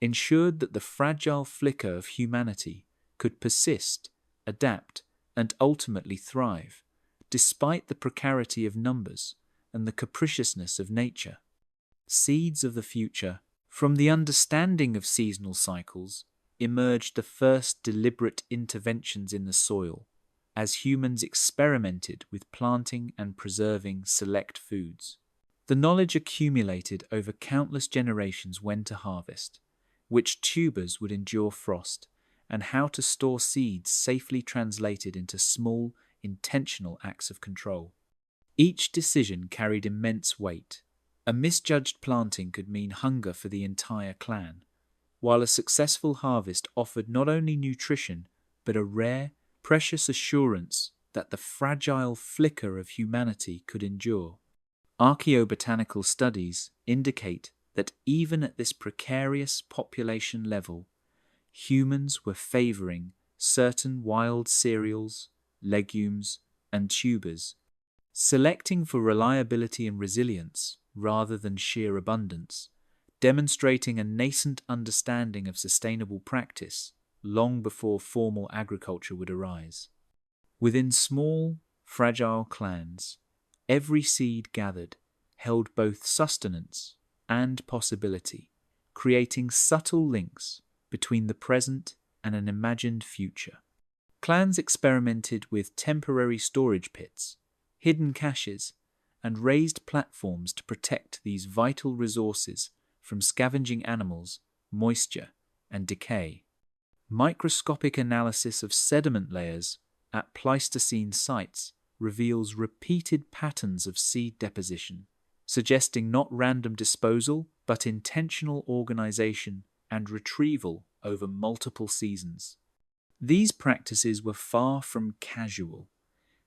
ensured that the fragile flicker of humanity could persist, adapt, and ultimately thrive, despite the precarity of numbers and the capriciousness of nature. Seeds of the future. From the understanding of seasonal cycles, emerged the first deliberate interventions in the soil, as humans experimented with planting and preserving select foods. The knowledge accumulated over countless generations when to harvest, which tubers would endure frost, and how to store seeds safely translated into small, intentional acts of control. Each decision carried immense weight. A misjudged planting could mean hunger for the entire clan, while a successful harvest offered not only nutrition, but a rare, precious assurance that the fragile flicker of humanity could endure. Archaeobotanical studies indicate that even at this precarious population level, humans were favoring certain wild cereals, legumes, and tubers, selecting for reliability and resilience rather than sheer abundance, demonstrating a nascent understanding of sustainable practice long before formal agriculture would arise. Within small, fragile clans, every seed gathered held both sustenance and possibility, creating subtle links between the present and an imagined future. Clans experimented with temporary storage pits, hidden caches, and raised platforms to protect these vital resources from scavenging animals, moisture, and decay. Microscopic analysis of sediment layers at Pleistocene sites reveals repeated patterns of seed deposition, suggesting not random disposal but intentional organization and retrieval over multiple seasons. These practices were far from casual.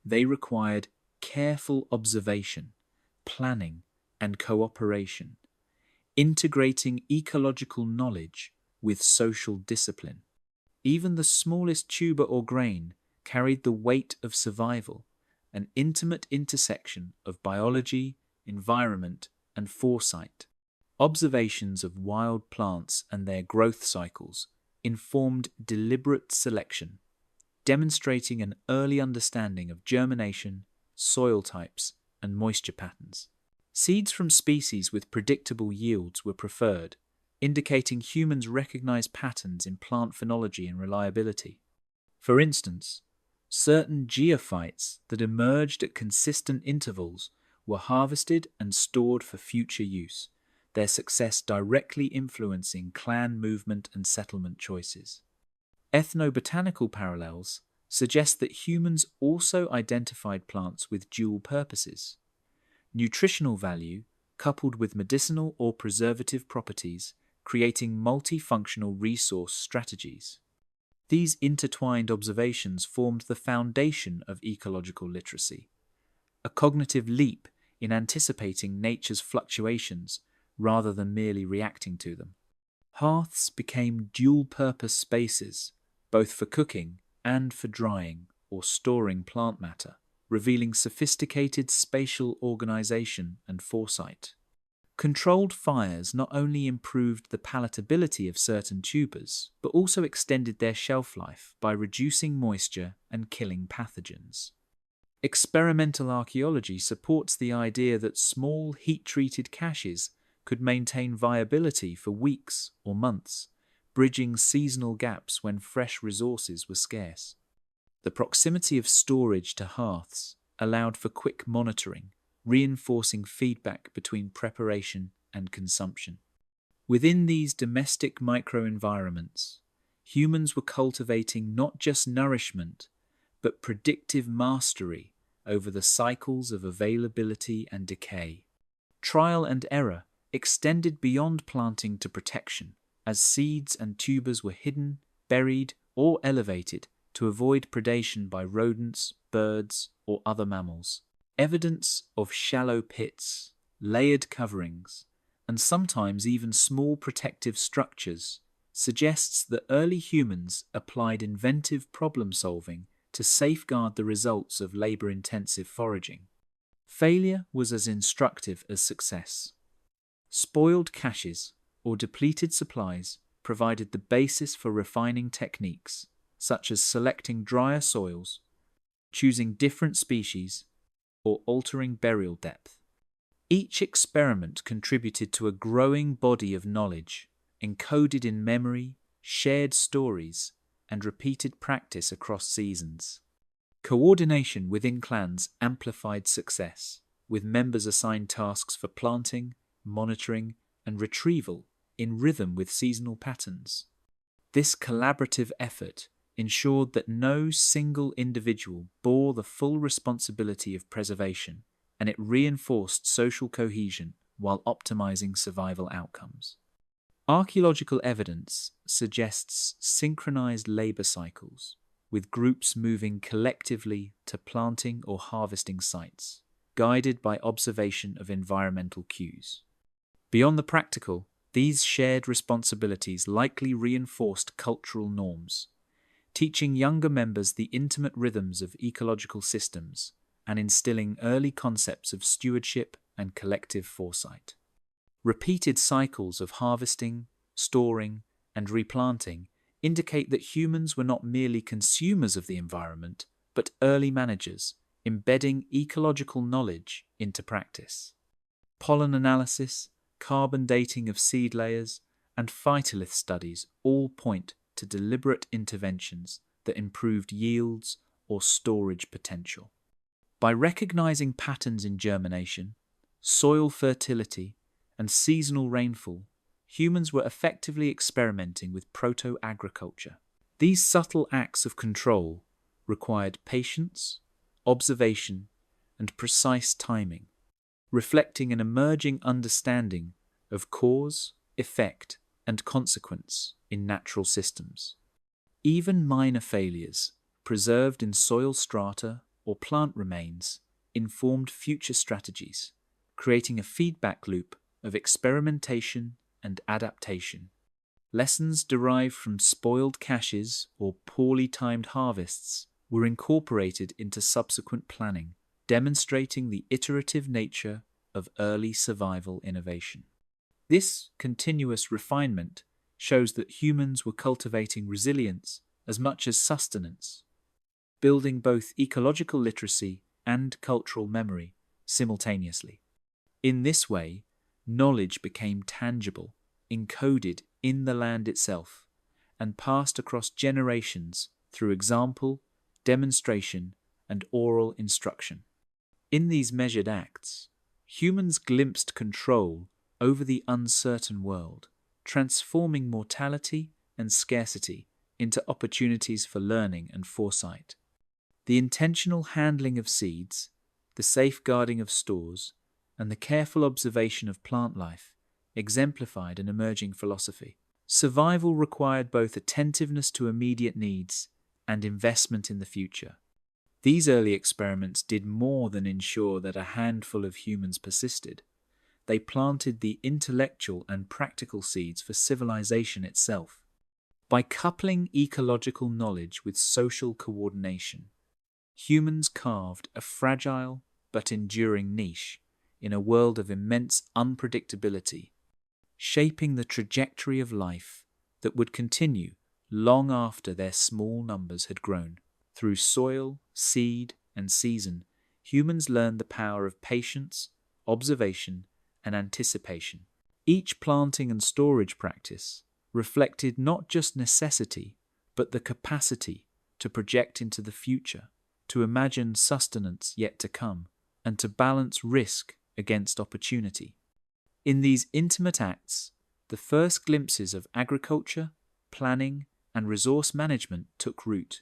They required careful observation, planning, and cooperation, integrating ecological knowledge with social discipline. Even the smallest tuber or grain carried the weight of survival, an intimate intersection of biology, environment, and foresight. Observations of wild plants and their growth cycles informed deliberate selection, demonstrating an early understanding of germination, soil types, and moisture patterns. Seeds from species with predictable yields were preferred, indicating humans recognized patterns in plant phenology and reliability. For instance, certain geophytes that emerged at consistent intervals were harvested and stored for future use, their success directly influencing clan movement and settlement choices. Ethnobotanical parallels suggest that humans also identified plants with dual purposes: nutritional value coupled with medicinal or preservative properties, creating multifunctional resource strategies. These intertwined observations formed the foundation of ecological literacy, a cognitive leap in anticipating nature's fluctuations rather than merely reacting to them. Hearths became dual-purpose spaces, both for cooking and for drying or storing plant matter, revealing sophisticated spatial organization and foresight. Controlled fires not only improved the palatability of certain tubers, but also extended their shelf life by reducing moisture and killing pathogens. Experimental archaeology supports the idea that small heat-treated caches could maintain viability for weeks or months, bridging seasonal gaps when fresh resources were scarce. The proximity of storage to hearths allowed for quick monitoring, reinforcing feedback between preparation and consumption. Within these domestic microenvironments, humans were cultivating not just nourishment, but predictive mastery over the cycles of availability and decay. Trial and error extended beyond planting to protection, as seeds and tubers were hidden, buried, or elevated to avoid predation by rodents, birds, or other mammals. Evidence of shallow pits, layered coverings, and sometimes even small protective structures suggests that early humans applied inventive problem-solving to safeguard the results of labor-intensive foraging. Failure was as instructive as success. Spoiled caches or depleted supplies provided the basis for refining techniques, such as selecting drier soils, choosing different species, or altering burial depth. Each experiment contributed to a growing body of knowledge, encoded in memory, shared stories, and repeated practice across seasons. Coordination within clans amplified success, with members assigned tasks for planting, monitoring, and retrieval in rhythm with seasonal patterns. This collaborative effort ensured that no single individual bore the full responsibility of preservation, and it reinforced social cohesion while optimizing survival outcomes. Archaeological evidence suggests synchronized labor cycles, with groups moving collectively to planting or harvesting sites, guided by observation of environmental cues. Beyond the practical, these shared responsibilities likely reinforced cultural norms, teaching younger members the intimate rhythms of ecological systems and instilling early concepts of stewardship and collective foresight. Repeated cycles of harvesting, storing, and replanting indicate that humans were not merely consumers of the environment, but early managers, embedding ecological knowledge into practice. Pollen analysis, carbon dating of seed layers, and phytolith studies all point to deliberate interventions that improved yields or storage potential. By recognizing patterns in germination, soil fertility, and seasonal rainfall, humans were effectively experimenting with proto-agriculture. These subtle acts of control required patience, observation, and precise timing, reflecting an emerging understanding of cause, effect, and consequence in natural systems. Even minor failures, preserved in soil strata or plant remains, informed future strategies, creating a feedback loop of experimentation and adaptation. Lessons derived from spoiled caches or poorly timed harvests were incorporated into subsequent planning, demonstrating the iterative nature of early survival innovation. This continuous refinement shows that humans were cultivating resilience as much as sustenance, building both ecological literacy and cultural memory simultaneously. In this way, knowledge became tangible, encoded in the land itself, and passed across generations through example, demonstration, and oral instruction. In these measured acts, humans glimpsed control over the uncertain world, transforming mortality and scarcity into opportunities for learning and foresight. The intentional handling of seeds, the safeguarding of stores, and the careful observation of plant life exemplified an emerging philosophy. Survival required both attentiveness to immediate needs and investment in the future. These early experiments did more than ensure that a handful of humans persisted. They planted the intellectual and practical seeds for civilization itself. By coupling ecological knowledge with social coordination, humans carved a fragile but enduring niche in a world of immense unpredictability, shaping the trajectory of life that would continue long after their small numbers had grown. Through soil, seed, and season, humans learned the power of patience, observation, and anticipation. Each planting and storage practice reflected not just necessity, but the capacity to project into the future, to imagine sustenance yet to come, and to balance risk against opportunity. In these intimate acts, the first glimpses of agriculture, planning, and resource management took root,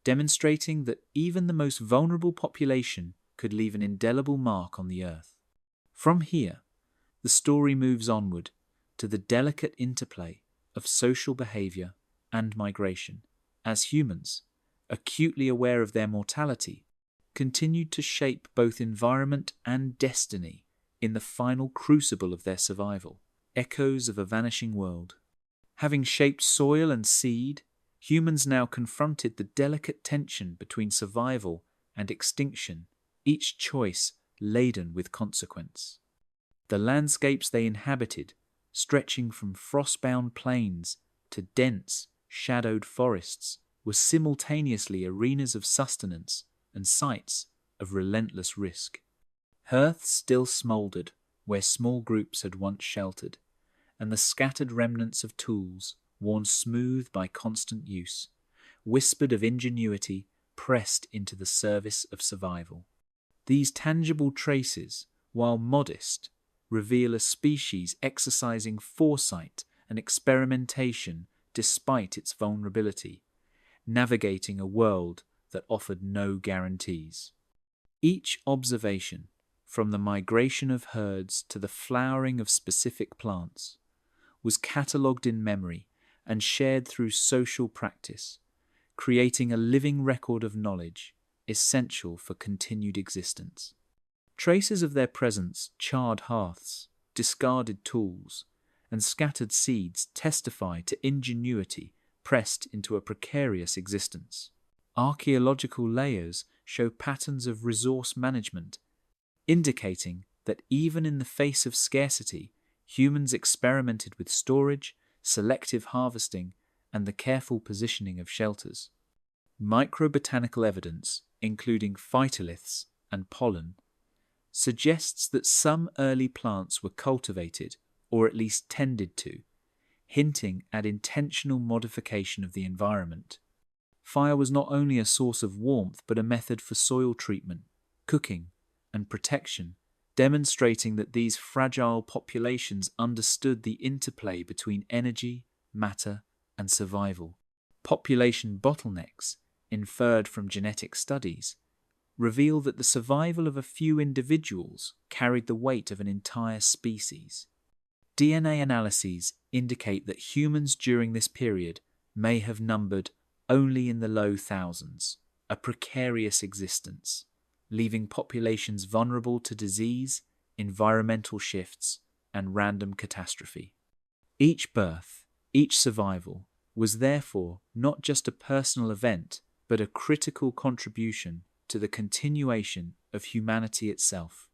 demonstrating that even the most vulnerable population could leave an indelible mark on the earth. From here, the story moves onward to the delicate interplay of social behavior and migration, as humans, acutely aware of their mortality, continued to shape both environment and destiny in the final crucible of their survival, echoes of a vanishing world. Having shaped soil and seed, humans now confronted the delicate tension between survival and extinction, each choice laden with consequence. The landscapes they inhabited, stretching from frost-bound plains to dense, shadowed forests, were simultaneously arenas of sustenance and sites of relentless risk. Hearths still smouldered where small groups had once sheltered, and the scattered remnants of tools worn smooth by constant use, whispered of ingenuity pressed into the service of survival. These tangible traces, while modest, reveal a species exercising foresight and experimentation despite its vulnerability, navigating a world that offered no guarantees. Each observation, from the migration of herds to the flowering of specific plants, was catalogued in memory and shared through social practice, creating a living record of knowledge essential for continued existence. Traces of their presence, charred hearths, discarded tools, and scattered seeds testify to ingenuity pressed into a precarious existence. Archaeological layers show patterns of resource management, indicating that even in the face of scarcity, humans experimented with storage, selective harvesting, and the careful positioning of shelters. Microbotanical evidence, including phytoliths and pollen, suggests that some early plants were cultivated or at least tended to, hinting at intentional modification of the environment. Fire was not only a source of warmth but a method for soil treatment, cooking, and protection, demonstrating that these fragile populations understood the interplay between energy, matter, and survival. Population bottlenecks, inferred from genetic studies, reveal that the survival of a few individuals carried the weight of an entire species. DNA analyses indicate that humans during this period may have numbered only in the low thousands, a precarious existence, leaving populations vulnerable to disease, environmental shifts, and random catastrophe. Each birth, each survival, was therefore not just a personal event, but a critical contribution to the continuation of humanity itself.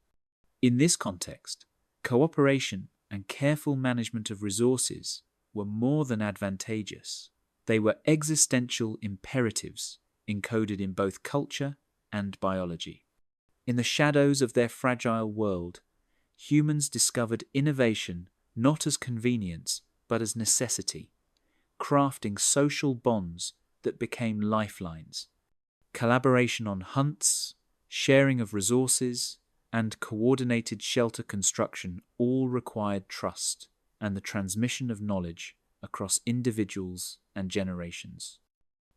In this context, cooperation and careful management of resources were more than advantageous. They were existential imperatives encoded in both culture and biology. In the shadows of their fragile world, humans discovered innovation not as convenience but as necessity, crafting social bonds that became lifelines. Collaboration on hunts, sharing of resources, and coordinated shelter construction all required trust and the transmission of knowledge across individuals and generations.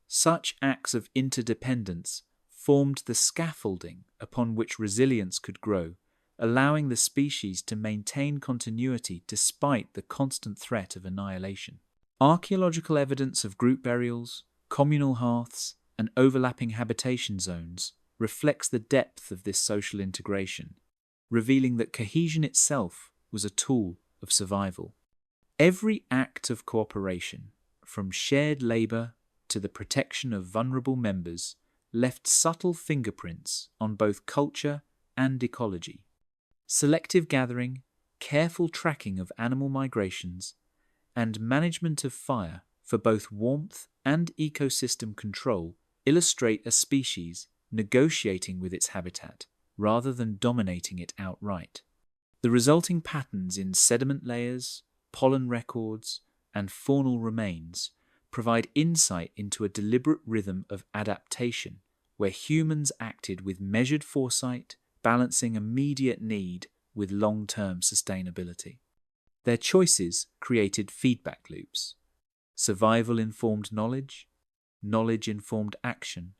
Such acts of interdependence formed the scaffolding upon which resilience could grow, allowing the species to maintain continuity despite the constant threat of annihilation. Archaeological evidence of group burials, communal hearths, and overlapping habitation zones reflects the depth of this social integration, revealing that cohesion itself was a tool of survival. Every act of cooperation, from shared labour to the protection of vulnerable members, left subtle fingerprints on both culture and ecology. Selective gathering, careful tracking of animal migrations, and management of fire for both warmth and ecosystem control illustrate a species negotiating with its habitat rather than dominating it outright. The resulting patterns in sediment layers, pollen records, and faunal remains provide insight into a deliberate rhythm of adaptation where humans acted with measured foresight, balancing immediate need with long-term sustainability. Their choices created feedback loops. Survival informed knowledge, knowledge informed action,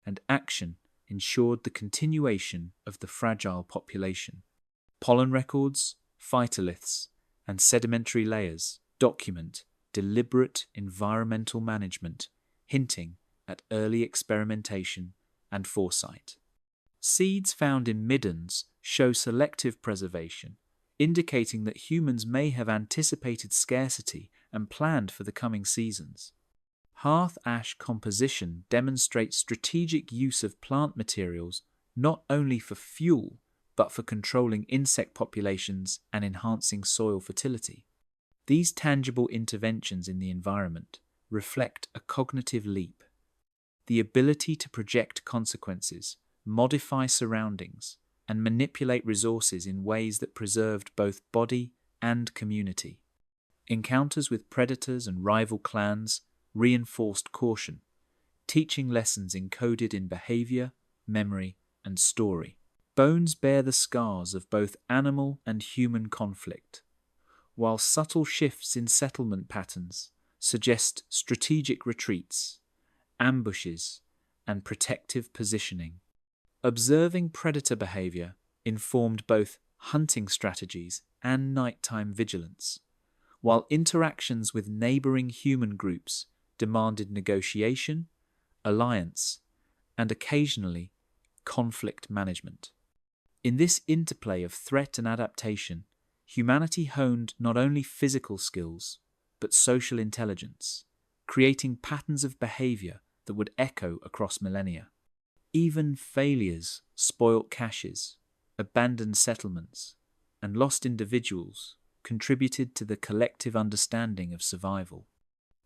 and action ensured the continuation of the fragile population. Pollen records, phytoliths, and sedimentary layers document deliberate environmental management, hinting at early experimentation and foresight. Seeds found in middens show selective preservation, indicating that humans may have anticipated scarcity and planned for the coming seasons. Hearth ash composition demonstrates strategic use of plant materials not only for fuel, but for controlling insect populations and enhancing soil fertility. These tangible interventions in the environment reflect a cognitive leap, the ability to project consequences, modify surroundings, and manipulate resources in ways that preserved both body and community. Encounters with predators and rival clans reinforced caution, teaching lessons encoded in behavior, memory, and story. Bones bear the scars of both animal and human conflict, while subtle shifts in settlement patterns suggest strategic retreats, ambushes, and protective positioning. Observing predator behavior informed both hunting strategies and nighttime vigilance, while interactions with neighboring human groups demanded negotiation, alliance, and occasionally conflict management. In this interplay of threat and adaptation, humanity honed not only physical skills, but social intelligence, creating patterns of behavior that would echo across millennia. Even failures, spoilt caches, abandoned settlements, and lost individuals contributed to the collective understanding of survival.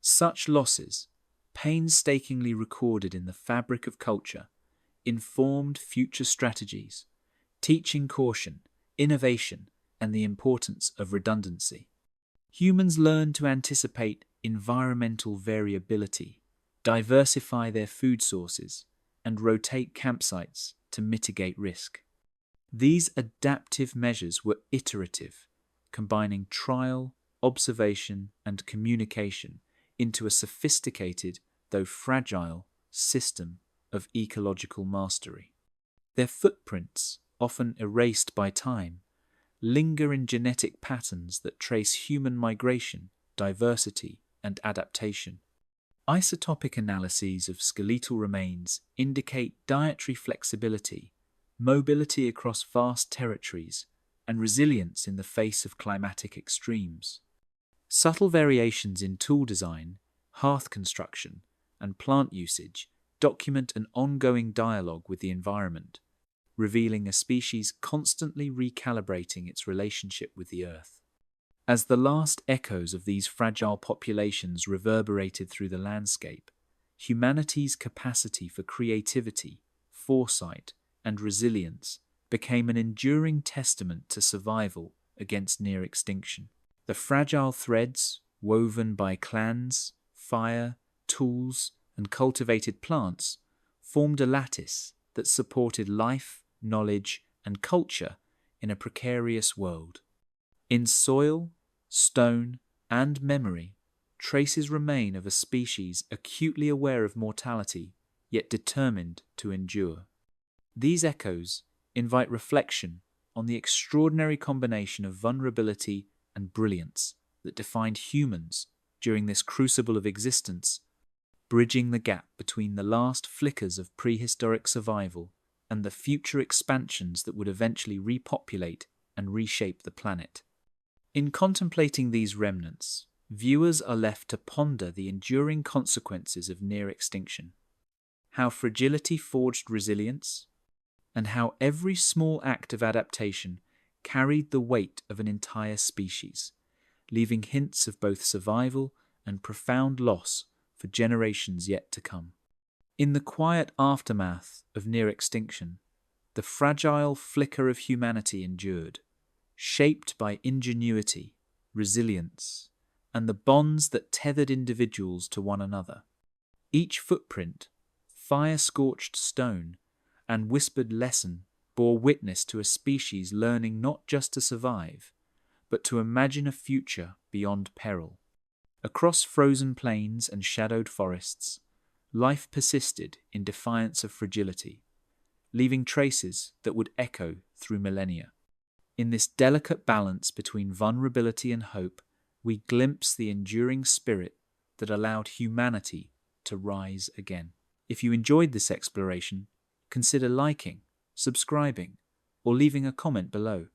Such losses, painstakingly recorded in the fabric of culture, informed future strategies, teaching caution, innovation, and the importance of redundancy. Humans learn to anticipate environmental variability, diversify their food sources, and rotate campsites to mitigate risk. These adaptive measures were iterative, combining trial, observation, and communication into a sophisticated, though fragile, system of ecological mastery. Their footprints, often erased by time, linger in genetic patterns that trace human migration, diversity, and adaptation. Isotopic analyses of skeletal remains indicate dietary flexibility, mobility across vast territories, and resilience in the face of climatic extremes. Subtle variations in tool design, hearth construction, and plant usage document an ongoing dialogue with the environment, revealing a species constantly recalibrating its relationship with the earth. As the last echoes of these fragile populations reverberated through the landscape, humanity's capacity for creativity, foresight, and resilience became an enduring testament to survival against near extinction. The fragile threads, woven by clans, fire, tools, and cultivated plants, formed a lattice that supported life, knowledge, and culture in a precarious world. In soil, stone, and memory, traces remain of a species acutely aware of mortality, yet determined to endure. These echoes invite reflection on the extraordinary combination of vulnerability and brilliance that defined humans during this crucible of existence, bridging the gap between the last flickers of prehistoric survival and the future expansions that would eventually repopulate and reshape the planet. In contemplating these remnants, viewers are left to ponder the enduring consequences of near extinction, how fragility forged resilience, and how every small act of adaptation carried the weight of an entire species, leaving hints of both survival and profound loss for generations yet to come. In the quiet aftermath of near extinction, the fragile flicker of humanity endured, shaped by ingenuity, resilience, and the bonds that tethered individuals to one another. Each footprint, fire-scorched stone, and whispered lesson bore witness to a species learning not just to survive, but to imagine a future beyond peril. Across frozen plains and shadowed forests, life persisted in defiance of fragility, leaving traces that would echo through millennia. In this delicate balance between vulnerability and hope, we glimpse the enduring spirit that allowed humanity to rise again. If you enjoyed this exploration, consider liking, subscribing, or leaving a comment below.